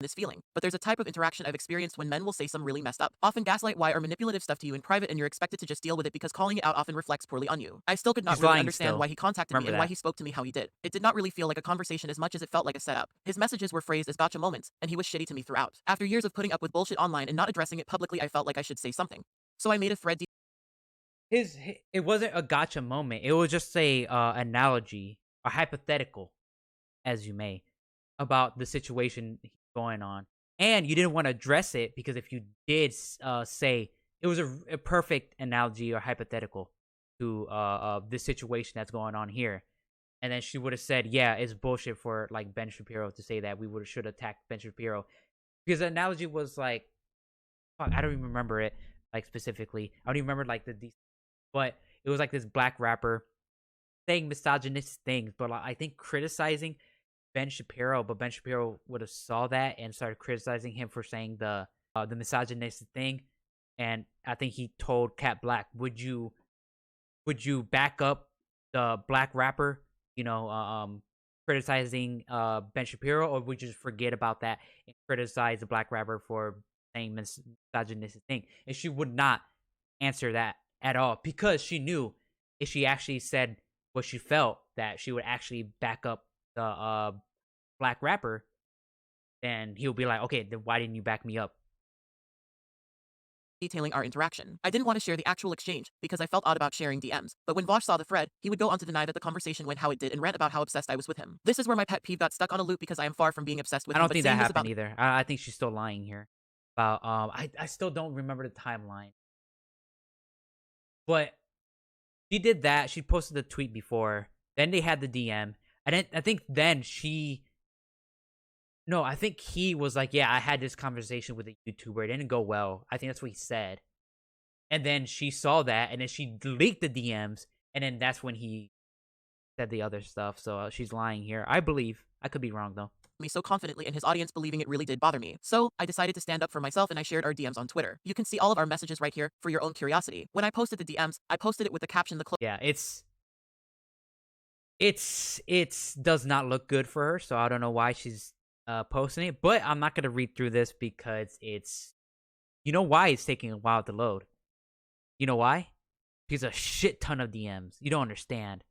this feeling, but there's a type of interaction I've experienced when men will say some really messed up, often gaslight why or manipulative stuff to you in private, and you're expected to just deal with it because calling it out often reflects poorly on you. I still could not She's really lying understand still. why he contacted me Remember and why that. he spoke to me how he did. It did not really feel like a conversation as much as it felt like a setup. His messages were phrased as gotcha moments, and he was shitty to me throughout. After years of putting up with bullshit online and not addressing it publicly, I felt like I should say something. So I made a thread It wasn't a gotcha moment. It was just a analogy, a hypothetical, as you may, about the situation going on. And you didn't want to address it because if you did say it was a perfect analogy or hypothetical to this situation that's going on here, and then she would have said, "Yeah, it's bullshit for like Ben Shapiro to say that we would should attack Ben Shapiro," because the analogy was like, fuck, I don't even remember it like specifically. I don't even remember like but it was like this black rapper saying misogynistic things, but like, I think criticizing Ben Shapiro, but Ben Shapiro would have saw that and started criticizing him for saying the misogynistic thing, and I think he told Cat Black, would you back up the black rapper, criticizing Ben Shapiro, or would you just forget about that and criticize the black rapper for saying misogynistic thing? And she would not answer that at all because she knew if she actually said what she felt, that she would actually back up the black rapper, then he'll be like, okay, then why didn't you back me up? detailing our interaction. I didn't want to share the actual exchange because I felt odd about sharing DMs, but when Vaush saw the thread, he would go on to deny that the conversation went how it did and rant about how obsessed I was with him. This is where my pet peeve got stuck on a loop because I am far from being obsessed with I him, don't but think that saying this happened about either. I think she's still lying here. About I still don't remember the timeline, but she did that. She posted the tweet before. Then they had the DM. I think then she. No, I think he was like, yeah, I had this conversation with a YouTuber. It didn't go well. I think that's what he said. And then she saw that, and then she leaked the DMs, and then that's when he said the other stuff. So she's lying here. I believe. I could be wrong though. me so confidently and his audience believing it really did bother me. So, I decided to stand up for myself and I shared our DMs on Twitter. You can see all of our messages right here for your own curiosity. When I posted the DMs, I posted it with the caption the Yeah, it's does not look good for her. So I don't know why she's posting it, but I'm not gonna read through this because it's, you know why it's taking a while to load. You know why? Because a shit ton of DMs. You don't understand.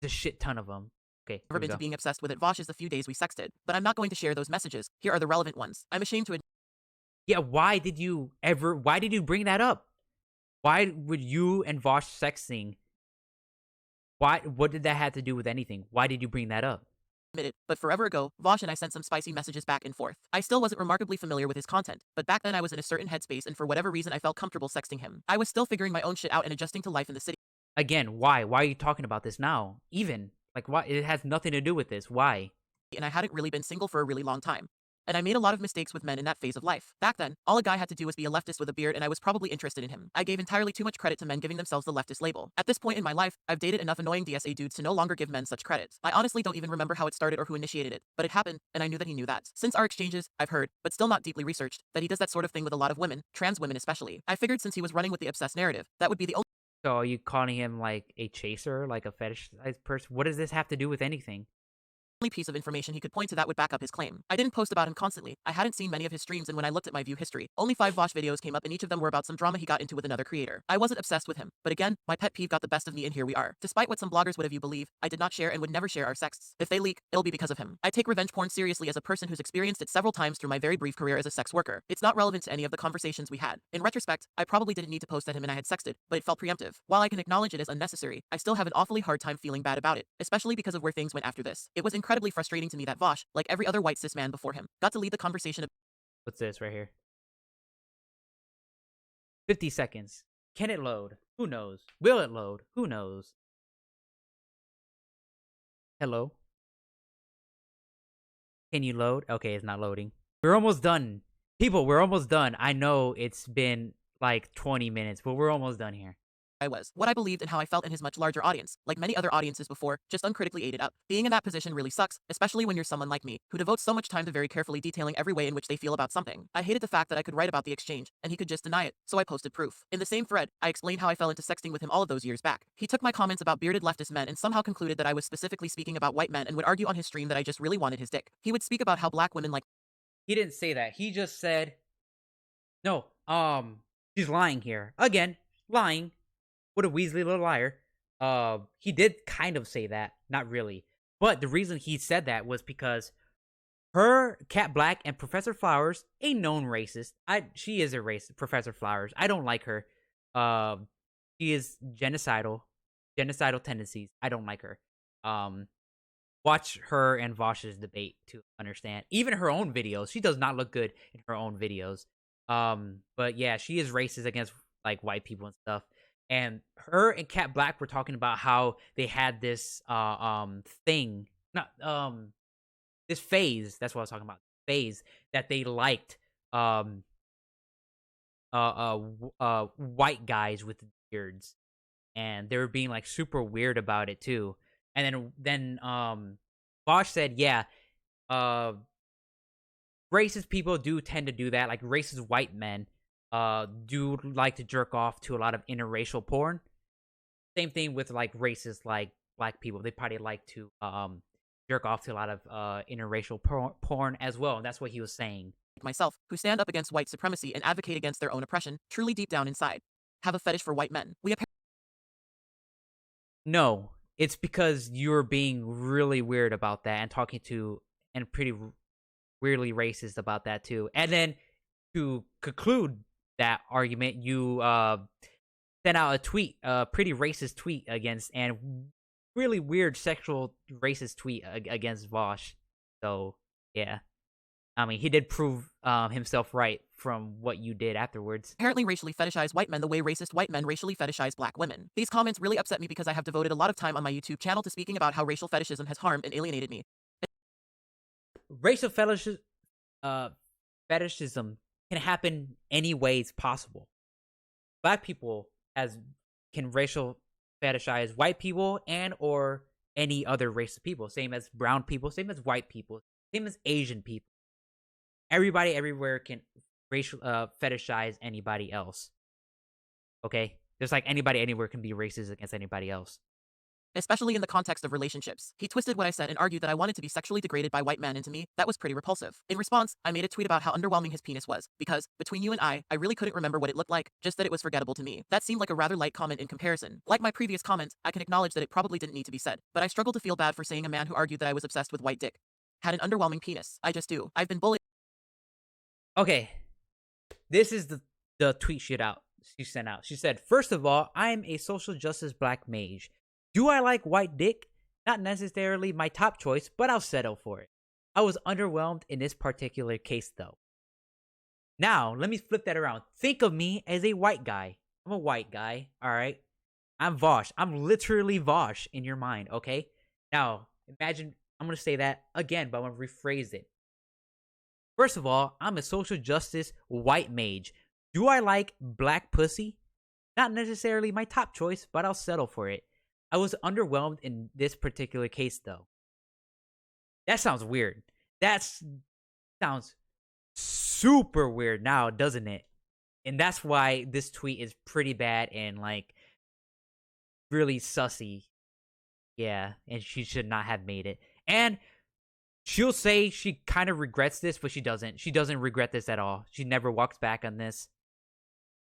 There's a shit ton of them. Okay, here never we been to go. being obsessed with it. Vaush is the few days we sexted, but I'm not going to share those messages. Here are the relevant ones. I'm ashamed to admit Yeah, why did you bring that up? Why would you and Vaush sexting? What did that have to do with anything? Why did you bring that up? it, but forever ago, Vaush and I sent some spicy messages back and forth. I still wasn't remarkably familiar with his content, but back then I was in a certain headspace and for whatever reason I felt comfortable sexting him. I was still figuring my own shit out and adjusting to life in the city. Again, why? Why are you talking about this now? Even like, why? It has nothing to do with this. Why? And I hadn't really been single for a really long time. And I made a lot of mistakes with men in that phase of life. Back then, all a guy had to do was be a leftist with a beard and I was probably interested in him. I gave entirely too much credit to men giving themselves the leftist label. At this point in my life, I've dated enough annoying DSA dudes to no longer give men such credit. I honestly don't even remember how it started or who initiated it, but it happened, and I knew that he knew that. Since our exchanges, I've heard, but still not deeply researched, that he does that sort of thing with a lot of women, trans women especially. I figured since he was running with the obsessed narrative, that would be the only So are you calling him like a chaser, like a fetishized person? What does this have to do with anything? only piece of information he could point to that would back up his claim. I didn't post about him constantly. I hadn't seen many of his streams, and when I looked at my view history, only 5 Vaush videos came up and each of them were about some drama he got into with another creator. I wasn't obsessed with him, but again, my pet peeve got the best of me and here we are. Despite what some bloggers would have you believe, I did not share and would never share our sexts. If they leak, it'll be because of him. I take revenge porn seriously as a person who's experienced it several times through my very brief career as a sex worker. It's not relevant to any of the conversations we had. In retrospect, I probably didn't need to post that him and I had sexted, but it felt preemptive. While I can acknowledge it as unnecessary, I still have an awfully hard time feeling bad about it, especially because of where things went after this. It was incredibly frustrating to me that Vaush, like every other white cis man before him, got to lead the conversation. What's this right here? 50 seconds. Can it load? Who knows? Will it load? Who knows? Hello? Can you load? Okay, it's not loading. We're almost done. People, we're almost done. I know it's been like 20 minutes, but we're almost done here. I was, what I believed and how I felt in his much larger audience, like many other audiences before, just uncritically ate it up. Being in that position really sucks, especially when you're someone like me, who devotes so much time to very carefully detailing every way in which they feel about something. I hated the fact that I could write about the exchange, and he could just deny it, so I posted proof. In the same thread, I explained how I fell into sexting with him all of those years back. He took my comments about bearded leftist men and somehow concluded that I was specifically speaking about white men and would argue on his stream that I just really wanted his dick. He would speak about how black women like he didn't say that. He just said, no, she's lying here. Again, lying. What a Weasley little liar. He did kind of say that, not really. But the reason he said that was because her, Cat Blaque, and Professor Flowers, a known racist. She is a racist, Professor Flowers. I don't like her. She is genocidal tendencies. I don't like her. Watch her and Vaush's debate to understand. Even her own videos, she does not look good in her own videos. But yeah, she is racist against like white people and stuff. And her and Cat Blaque were talking about how they had this thing, not this phase. That's what I was talking about. Phase that they liked white guys with beards, and they were being like super weird about it too. And then Vaush said, yeah, uh racist people do tend to do that. Like racist white men do like to jerk off to a lot of interracial porn. Same thing with like racist like black people. They probably like to jerk off to a lot of interracial porn as well. And that's what he was saying. Myself, who stand up against white supremacy and advocate against their own oppression, truly deep down inside, have a fetish for white men. No, it's because you're being really weird about that and talking to and pretty weirdly racist about that too. And then to conclude that argument, you sent out a tweet, a pretty racist tweet against, and really weird sexual racist tweet against Vaush. So yeah, I mean, he did prove himself right from what you did afterwards. Apparently racially fetishize white men the way racist white men racially fetishize black women. These comments really upset me because I have devoted a lot of time on my YouTube channel to speaking about how racial fetishism has harmed and alienated me. Racial fetishism can happen any ways possible. Black people can racial fetishize white people and or any other race of people. Same as brown people, same as white people, same as Asian people. Everybody everywhere can racial fetishize anybody else. Okay? Just like anybody anywhere can be racist against anybody else. Especially in the context of relationships. He twisted what I said and argued that I wanted to be sexually degraded by white men, and to me, that was pretty repulsive. In response, I made a tweet about how underwhelming his penis was, because, between you and I really couldn't remember what it looked like, just that it was forgettable to me. That seemed like a rather light comment in comparison. Like my previous comment, I can acknowledge that it probably didn't need to be said, but I struggle to feel bad for saying a man who argued that I was obsessed with white dick had an underwhelming penis. I just do. I've been bullied. Okay. This is the tweet she sent out. She said, first of all, I am a social justice black mage. Do I like white dick? Not necessarily my top choice, but I'll settle for it. I was underwhelmed in this particular case, though. Now, let me flip that around. Think of me as a white guy. I'm a white guy, all right? I'm Vaush. I'm literally Vaush in your mind, okay? Now, imagine, I'm going to say that again, but I'm going to rephrase it. First of all, I'm a social justice white mage. Do I like black pussy? Not necessarily my top choice, but I'll settle for it. I was underwhelmed in this particular case, though. That sounds weird. That sounds super weird now, doesn't it? And that's why this tweet is pretty bad and, like, really sussy. Yeah, and she should not have made it. And she'll say she kind of regrets this, but she doesn't. She doesn't regret this at all. She never walks back on this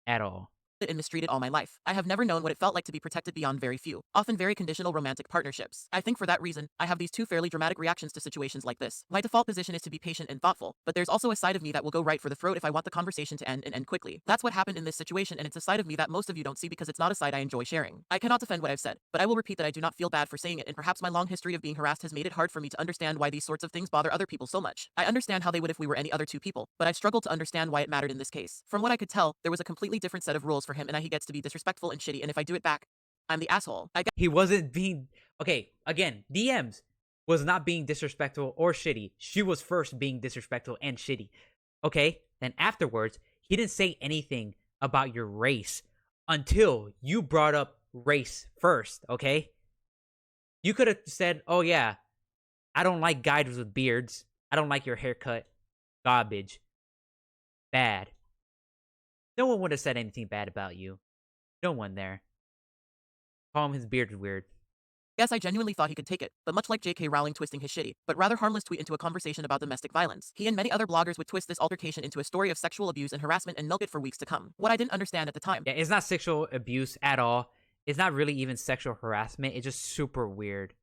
at all. And mistreated all my life. I have never known what it felt like to be protected beyond very few, often very conditional romantic partnerships. I think for that reason, I have these two fairly dramatic reactions to situations like this. My default position is to be patient and thoughtful, but there's also a side of me that will go right for the throat if I want the conversation to end and end quickly. That's what happened in this situation, and it's a side of me that most of you don't see because it's not a side I enjoy sharing. I cannot defend what I've said, but I will repeat that I do not feel bad for saying it, and perhaps my long history of being harassed has made it hard for me to understand why these sorts of things bother other people so much. I understand how they would if we were any other two people, but I've struggled to understand why it mattered in this case. From what I could tell, there was a completely different set of rules for him, and he gets to be disrespectful and shitty, and if I do it back, I'm the asshole. He wasn't being... Okay, again, DMs was not being disrespectful or shitty. She was first being disrespectful and shitty. Okay? Then afterwards, he didn't say anything about your race until you brought up race first, okay? You could have said, oh yeah, I don't like guys with beards. I don't like your haircut. Garbage. Bad. No one would have said anything bad about you. No one there. Call him his beard is weird. Yes, I genuinely thought he could take it, but much like J.K. Rowling twisting his shitty, but rather harmless tweet into a conversation about domestic violence, he and many other bloggers would twist this altercation into a story of sexual abuse and harassment and milk it for weeks to come. What I didn't understand at the time Yeah, it's not sexual abuse at all. It's not really even sexual harassment. It's just super weird.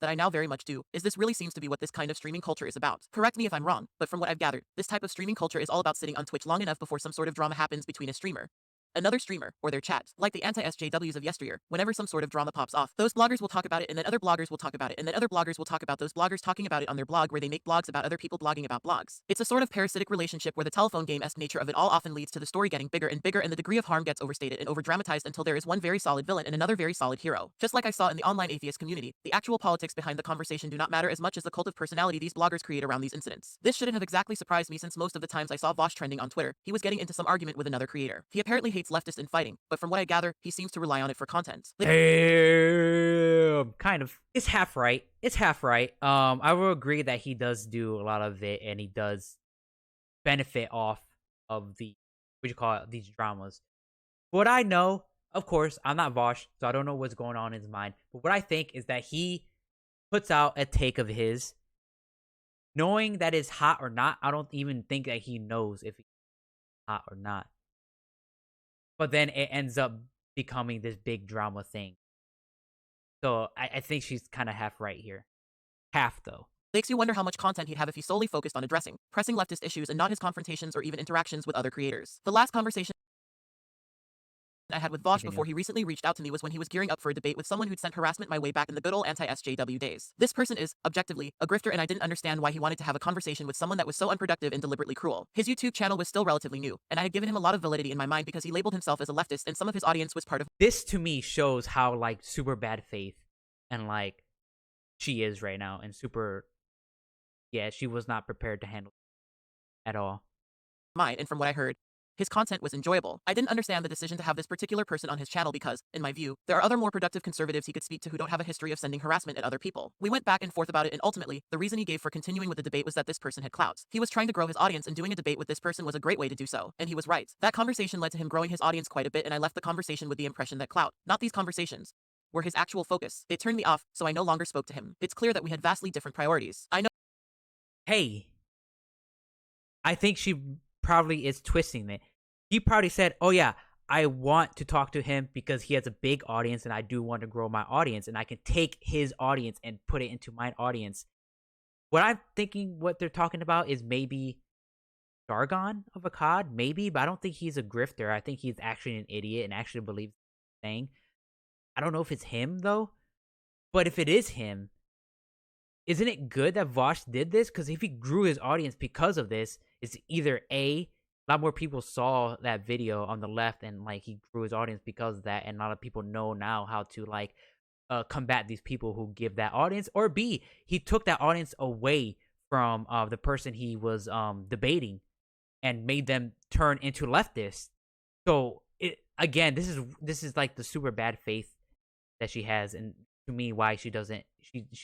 that I now very much do is this really seems to be what this kind of streaming culture is about. Correct me if I'm wrong, but from what I've gathered, this type of streaming culture is all about sitting on Twitch long enough before some sort of drama happens between a streamer, another streamer, or their chat. Like the anti-SJWs of yesteryear, whenever some sort of drama pops off, those bloggers will talk about it, and then other bloggers will talk about it, and then other bloggers will talk about those bloggers talking about it on their blog where they make blogs about other people blogging about blogs. It's a sort of parasitic relationship where the telephone game-esque nature of it all often leads to the story getting bigger and bigger, and the degree of harm gets overstated and overdramatized until there is one very solid villain and another very solid hero. Just like I saw in the online atheist community, the actual politics behind the conversation do not matter as much as the cult of personality these bloggers create around these incidents. This shouldn't have exactly surprised me, since most of the times I saw Vaush trending on Twitter, he was getting into some argument with another creator. He apparently hates leftists and fighting, but from what I gather, he seems to rely on it for content. Damn, kind of. It's half right. It's half right. I will agree that he does do a lot of it, and he does benefit off of the what you call it, these dramas. What I know, of course, I'm not Vaush, so I don't know what's going on in his mind. But what I think is that he puts out a take of his, knowing that it's hot or not. I don't even think that he knows if it's hot or not. But then it ends up becoming this big drama thing. So I think she's kind of half right here. Half, though. Makes you wonder how much content he'd have if he solely focused on addressing, pressing leftist issues and not his confrontations or even interactions with other creators. The last conversation I had with Vaush before he recently reached out to me was when he was gearing up for a debate with someone who'd sent harassment my way back in the good old anti-SJW days. This person is, objectively, a grifter, and I didn't understand why he wanted to have a conversation with someone that was so unproductive and deliberately cruel. His YouTube channel was still relatively new, and I had given him a lot of validity in my mind because he labeled himself as a leftist and some of his audience was part of this. To me shows how like super bad faith and like she is right now, and super, yeah, she was not prepared to handle it at all. mine, and from what I heard, his content was enjoyable. I didn't understand the decision to have this particular person on his channel because, in my view, there are other more productive conservatives he could speak to who don't have a history of sending harassment at other people. We went back and forth about it, and ultimately, the reason he gave for continuing with the debate was that this person had clout. He was trying to grow his audience, and doing a debate with this person was a great way to do so, and he was right. That conversation led to him growing his audience quite a bit, and I left the conversation with the impression that clout, not these conversations, were his actual focus. It turned me off, so I no longer spoke to him. It's clear that we had vastly different priorities. I know. Hey, I think she probably is twisting it. He probably said, oh yeah, I want to talk to him because he has a big audience and I do want to grow my audience, and I can take his audience and put it into my audience. What I'm thinking what they're talking about is maybe jargon of a COD, maybe, but I don't think he's a grifter. I think he's actually an idiot and actually believes the thing. I don't know if it's him though, but if it is him, isn't it good that Vaush did this? Because if he grew his audience because of this, it's either a lot more people saw that video on the left and like he grew his audience because of that, and a lot of people know now how to like combat these people who give that audience, or B, he took that audience away from the person he was debating and made them turn into leftists. So it again, this is like the super bad faith that she has, and to me why she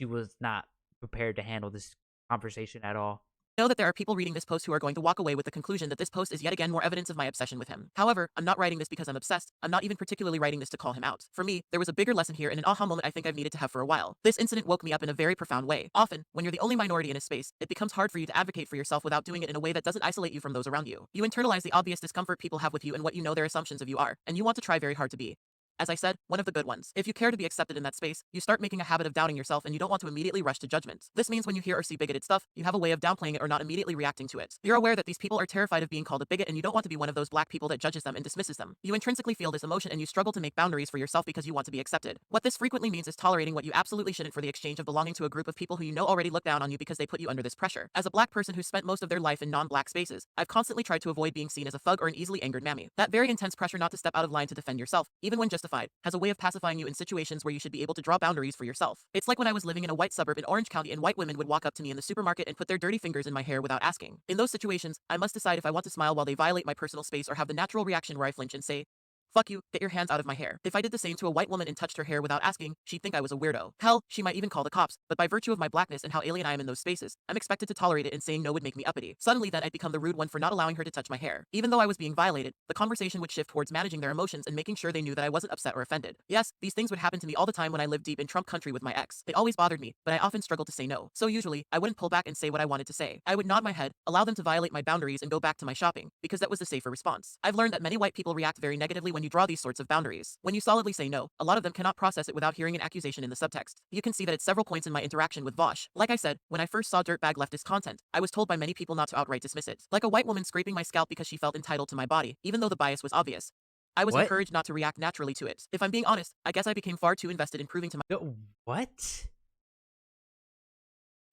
was not prepared to handle this conversation at all. Know that there are people reading this post who are going to walk away with the conclusion that this post is yet again more evidence of my obsession with him. However, I'm not writing this because I'm obsessed. I'm not even particularly writing this to call him out. For me, there was a bigger lesson here and an aha moment I think I've needed to have for a while. This incident woke me up in a very profound way. Often, when you're the only minority in a space, it becomes hard for you to advocate for yourself without doing it in a way that doesn't isolate you from those around you. You internalize the obvious discomfort people have with you and what you know their assumptions of you are, and you want to try very hard to be, as I said, one of the good ones. If you care to be accepted in that space, you start making a habit of doubting yourself and you don't want to immediately rush to judgment. This means when you hear or see bigoted stuff, you have a way of downplaying it or not immediately reacting to it. You're aware that these people are terrified of being called a bigot and you don't want to be one of those black people that judges them and dismisses them. You intrinsically feel this emotion and you struggle to make boundaries for yourself because you want to be accepted. What this frequently means is tolerating what you absolutely shouldn't for the exchange of belonging to a group of people who you know already look down on you because they put you under this pressure. As a black person who spent most of their life in non-black spaces, I've constantly tried to avoid being seen as a thug or an easily angered mammy. That very intense pressure not to step out of line to defend yourself, even when justified, has a way of pacifying you in situations where you should be able to draw boundaries for yourself. It's like when I was living in a white suburb in Orange County and white women would walk up to me in the supermarket and put their dirty fingers in my hair without asking. In those situations, I must decide if I want to smile while they violate my personal space or have the natural reaction where I flinch and say, Fuck you, get your hands out of my hair. If I did the same to a white woman and touched her hair without asking, she'd think I was a weirdo. Hell, she might even call the cops, but by virtue of my blackness and how alien I am in those spaces, I'm expected to tolerate it, and saying no would make me uppity. Suddenly then I'd become the rude one for not allowing her to touch my hair. Even though I was being violated, the conversation would shift towards managing their emotions and making sure they knew that I wasn't upset or offended. Yes, these things would happen to me all the time when I lived deep in Trump country with my ex. It always bothered me, but I often struggled to say no. So usually, I wouldn't pull back and say what I wanted to say. I would nod my head, allow them to violate my boundaries, and go back to my shopping, because that was the safer response. I've learned that many white people react very negatively when you draw these sorts of boundaries. When you solidly say no, a lot of them cannot process it without hearing an accusation in the subtext. You can see that at several points in my interaction with Vaush. Like I said, when I first saw dirtbag leftist content, I was told by many people not to outright dismiss it. Like a white woman scraping my scalp because she felt entitled to my body, even though the bias was obvious. I was What? encouraged not to react naturally to it. If I'm being honest, I guess I became far too invested in proving to my What?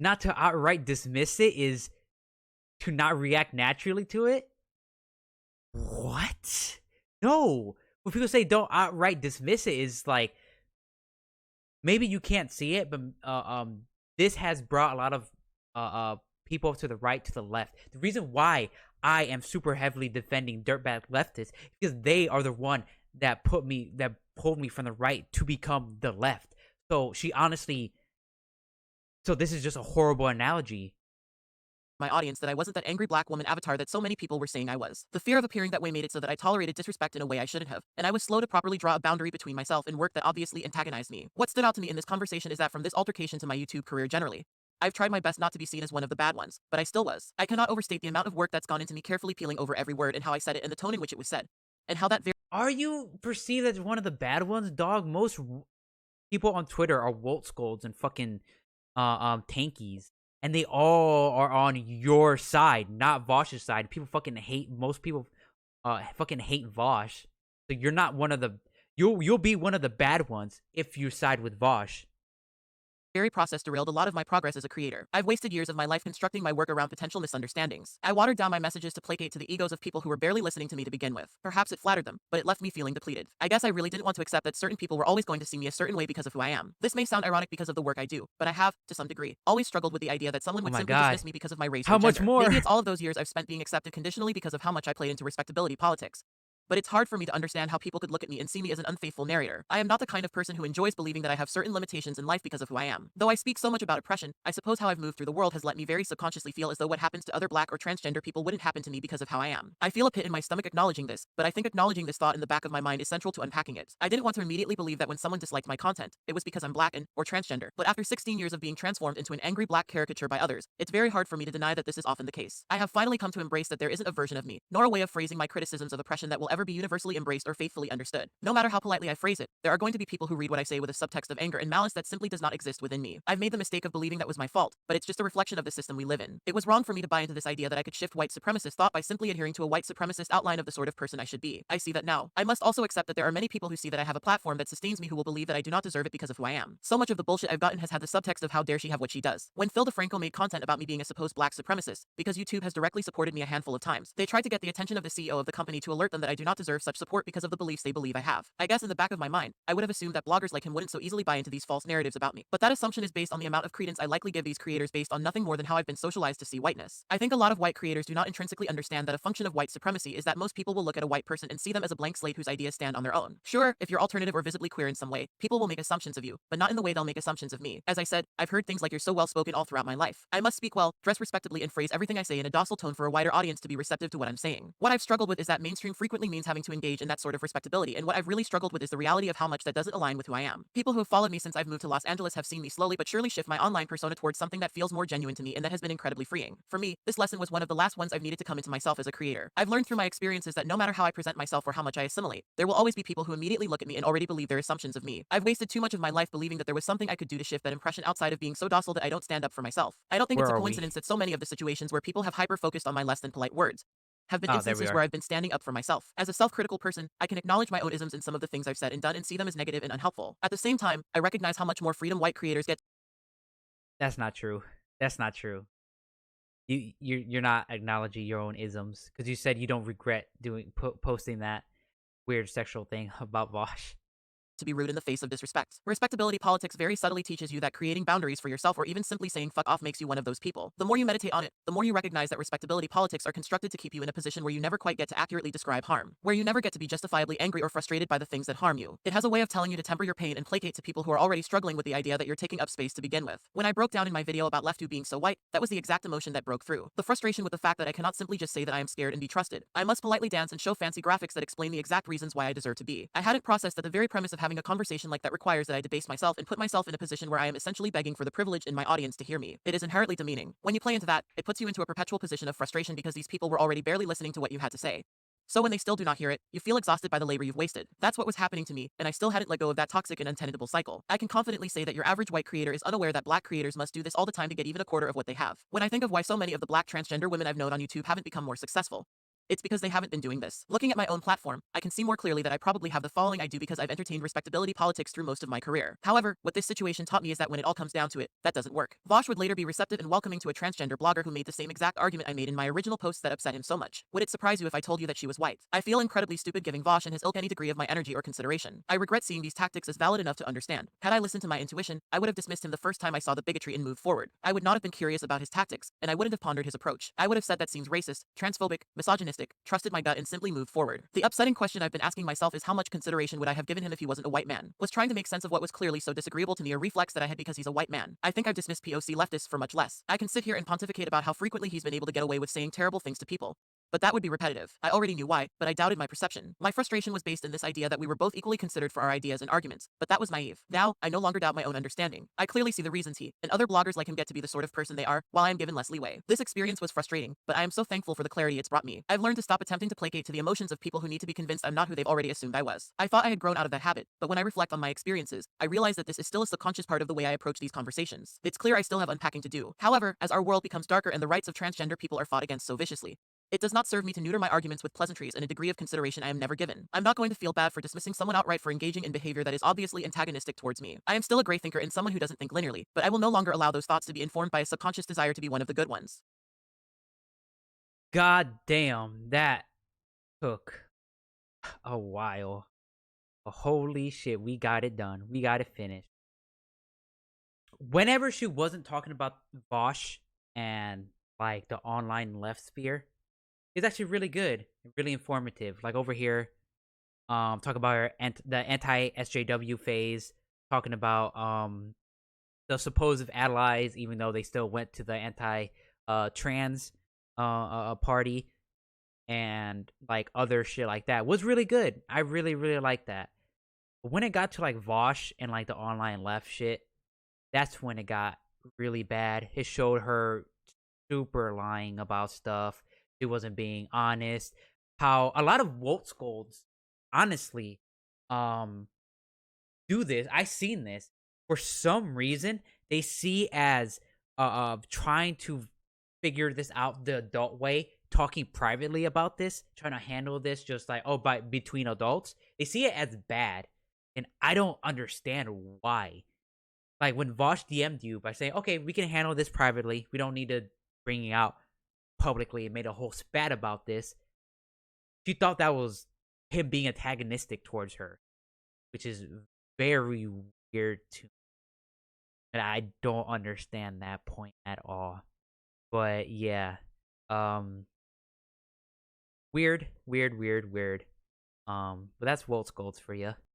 Not to outright dismiss it is to not react naturally to it? What? No. When people say don't outright dismiss it, is like maybe you can't see it, but this has brought a lot of people to the right, to the left. The reason why I am super heavily defending dirtbag leftists is because they are the one that pulled me from the right to become the left. So this is just a horrible analogy. my audience that I wasn't that angry black woman avatar that so many people were saying I was. The fear of appearing that way made it so that I tolerated disrespect in a way I shouldn't have, and I was slow to properly draw a boundary between myself and work that obviously antagonized me. What stood out to me in this conversation is that from this altercation to my YouTube career generally, I've tried my best not to be seen as one of the bad ones, but I still was. I cannot overstate the amount of work that's gone into me carefully peeling over every word and how I said it and the tone in which it was said, and how that Are you perceived as one of the bad ones, dog? Most people on Twitter are Wolt scolds and fucking tankies, and they all are on your side, not Vaush's side. People fucking hate most people. Fucking hate Vaush. So you're not one of the. You'll be one of the bad ones if you side with Vaush. very process derailed a lot of my progress as a creator. I've wasted years of my life constructing my work around potential misunderstandings. I watered down my messages to placate to the egos of people who were barely listening to me to begin with. Perhaps it flattered them, but it left me feeling depleted. I guess I really didn't want to accept that certain people were always going to see me a certain way because of who I am. This may sound ironic because of the work I do, but I have, to some degree, always struggled with the idea that someone Oh would my simply god, dismiss me because of my race how or much gender. more? Maybe it's all of those years I've spent being accepted conditionally because of how much I played into respectability politics. But it's hard for me to understand how people could look at me and see me as an unfaithful narrator. I am not the kind of person who enjoys believing that I have certain limitations in life because of who I am. Though I speak so much about oppression, I suppose how I've moved through the world has let me very subconsciously feel as though what happens to other black or transgender people wouldn't happen to me because of how I am. I feel a pit in my stomach acknowledging this, but I think acknowledging this thought in the back of my mind is central to unpacking it. I didn't want to immediately believe that when someone disliked my content, it was because I'm black or transgender. But after 16 years of being transformed into an angry black caricature by others, it's very hard for me to deny that this is often the case. I have finally come to embrace that there isn't a version of me, nor a way of phrasing my criticisms of oppression that will ever be universally embraced or faithfully understood. No matter how politely I phrase it, there are going to be people who read what I say with a subtext of anger and malice that simply does not exist within me. I've made the mistake of believing that was my fault, but it's just a reflection of the system we live in. It was wrong for me to buy into this idea that I could shift white supremacist thought by simply adhering to a white supremacist outline of the sort of person I should be. I see that now. I must also accept that there are many people who see that I have a platform that sustains me who will believe that I do not deserve it because of who I am. So much of the bullshit I've gotten has had the subtext of how dare she have what she does. When Phil DeFranco made content about me being a supposed black supremacist, because YouTube has directly supported me a handful of times, they tried to get the attention of the CEO of the company to alert them that I do not deserve such support because of the beliefs they believe I have. I guess in the back of my mind, I would have assumed that bloggers like him wouldn't so easily buy into these false narratives about me. But that assumption is based on the amount of credence I likely give these creators based on nothing more than how I've been socialized to see whiteness. I think a lot of white creators do not intrinsically understand that a function of white supremacy is that most people will look at a white person and see them as a blank slate whose ideas stand on their own. Sure, if you're alternative or visibly queer in some way, people will make assumptions of you, but not in the way they'll make assumptions of me. As I said, I've heard things like you're so well spoken all throughout my life. I must speak well, dress respectably, and phrase everything I say in a docile tone for a wider audience to be receptive to what I'm saying. What I've struggled with is that mainstream frequently means having to engage in that sort of respectability, and what I've really struggled with is the reality of how much that doesn't align with who I am. People who have followed me since I've moved to Los Angeles have seen me slowly but surely shift my online persona towards something that feels more genuine to me and that has been incredibly freeing. For me, this lesson was one of the last ones I've needed to come into myself as a creator. I've learned through my experiences that no matter how I present myself or how much I assimilate, there will always be people who immediately look at me and already believe their assumptions of me. I've wasted too much of my life believing that there was something I could do to shift that impression outside of being so docile that I don't stand up for myself. I don't think Where it's a are we? coincidence that so many of the situations where people have hyper-focused on my less than polite words have been Oh, there we instances where are. I've been standing up for myself. As a self-critical person, I can acknowledge my own isms in some of the things I've said and done and see them as negative and unhelpful. At the same time, I recognize how much more freedom white creators get. That's not true. That's not true. You're not acknowledging your own isms because you said you don't regret doing posting that weird sexual thing about Vaush. to be rude in the face of disrespect. Respectability politics very subtly teaches you that creating boundaries for yourself or even simply saying fuck off makes you one of those people. The more you meditate on it, the more you recognize that respectability politics are constructed to keep you in a position where you never quite get to accurately describe harm, where you never get to be justifiably angry or frustrated by the things that harm you. It has a way of telling you to temper your pain and placate to people who are already struggling with the idea that you're taking up space to begin with. When I broke down in my video about Leftu being so white, that was the exact emotion that broke through. The frustration with the fact that I cannot simply just say that I am scared and be trusted. I must politely dance and show fancy graphics that explain the exact reasons why I deserve to be. I hadn't processed that the very premise of having a conversation like that requires that I debase myself and put myself in a position where I am essentially begging for the privilege in my audience to hear me. It is inherently demeaning. When you play into that, it puts you into a perpetual position of frustration because these people were already barely listening to what you had to say. So when they still do not hear it, you feel exhausted by the labor you've wasted. That's what was happening to me, and I still hadn't let go of that toxic and untenable cycle. I can confidently say that your average white creator is unaware that black creators must do this all the time to get even a quarter of what they have. When I think of why so many of the black transgender women I've known on YouTube haven't become more successful, it's because they haven't been doing this. Looking at my own platform, I can see more clearly that I probably have the following I do because I've entertained respectability politics through most of my career. However, what this situation taught me is that when it all comes down to it, that doesn't work. Vaush would later be receptive and welcoming to a transgender blogger who made the same exact argument I made in my original post that upset him so much. Would it surprise you if I told you that she was white? I feel incredibly stupid giving Vaush and his ilk any degree of my energy or consideration. I regret seeing these tactics as valid enough to understand. Had I listened to my intuition, I would have dismissed him the first time I saw the bigotry and moved forward. I would not have been curious about his tactics, and I wouldn't have pondered his approach. I would have said that seems racist, transphobic, misogynistic, trusted my gut and simply moved forward. The upsetting question I've been asking myself is how much consideration would I have given him if he wasn't a white man? Was trying to make sense of what was clearly so disagreeable to me a reflex that I had because he's a white man? I think I've dismissed POC leftists for much less. I can sit here and pontificate about how frequently he's been able to get away with saying terrible things to people, but that would be repetitive. I already knew why, but I doubted my perception. My frustration was based in this idea that we were both equally considered for our ideas and arguments, but that was naive. Now, I no longer doubt my own understanding. I clearly see the reasons he and other bloggers like him get to be the sort of person they are, while I am given less leeway. This experience was frustrating, but I am so thankful for the clarity it's brought me. I've learned to stop attempting to placate to the emotions of people who need to be convinced I'm not who they've already assumed I was. I thought I had grown out of that habit, but when I reflect on my experiences, I realize that this is still a subconscious part of the way I approach these conversations. It's clear I still have unpacking to do. However, as our world becomes darker and the rights of transgender people are fought against so viciously, it does not serve me to neuter my arguments with pleasantries and a degree of consideration I am never given. I'm not going to feel bad for dismissing someone outright for engaging in behavior that is obviously antagonistic towards me. I am still a gray thinker and someone who doesn't think linearly, but I will no longer allow those thoughts to be informed by a subconscious desire to be one of the good ones. God damn, that took a while. Holy shit, we got it done. We got it finished. Whenever she wasn't talking about Vaush and like the online left sphere, it's actually really good, really informative. Like over here, talk about the anti SJW phase, talking about the supposed allies, even though they still went to the anti trans party and like other shit like that was really good. I really like that. But when it got to like Vaush and like the online left shit, that's when it got really bad. It showed her super lying about stuff. She wasn't being honest. How a lot of Wolt scolds, honestly, um, do this. I seen this. For some reason, they see as trying to figure this out the adult way, talking privately about this, trying to handle this just like by between adults. They see it as bad, and I don't understand why. Like when Vaush DM'd you by saying, "Okay, we can handle this privately. We don't need to bring it out publicly," and made a whole spat about this. She thought that was him being antagonistic towards her, which is very weird to me. And I don't understand that point at all. But yeah, um, weird. But that's Waltz Golds for you.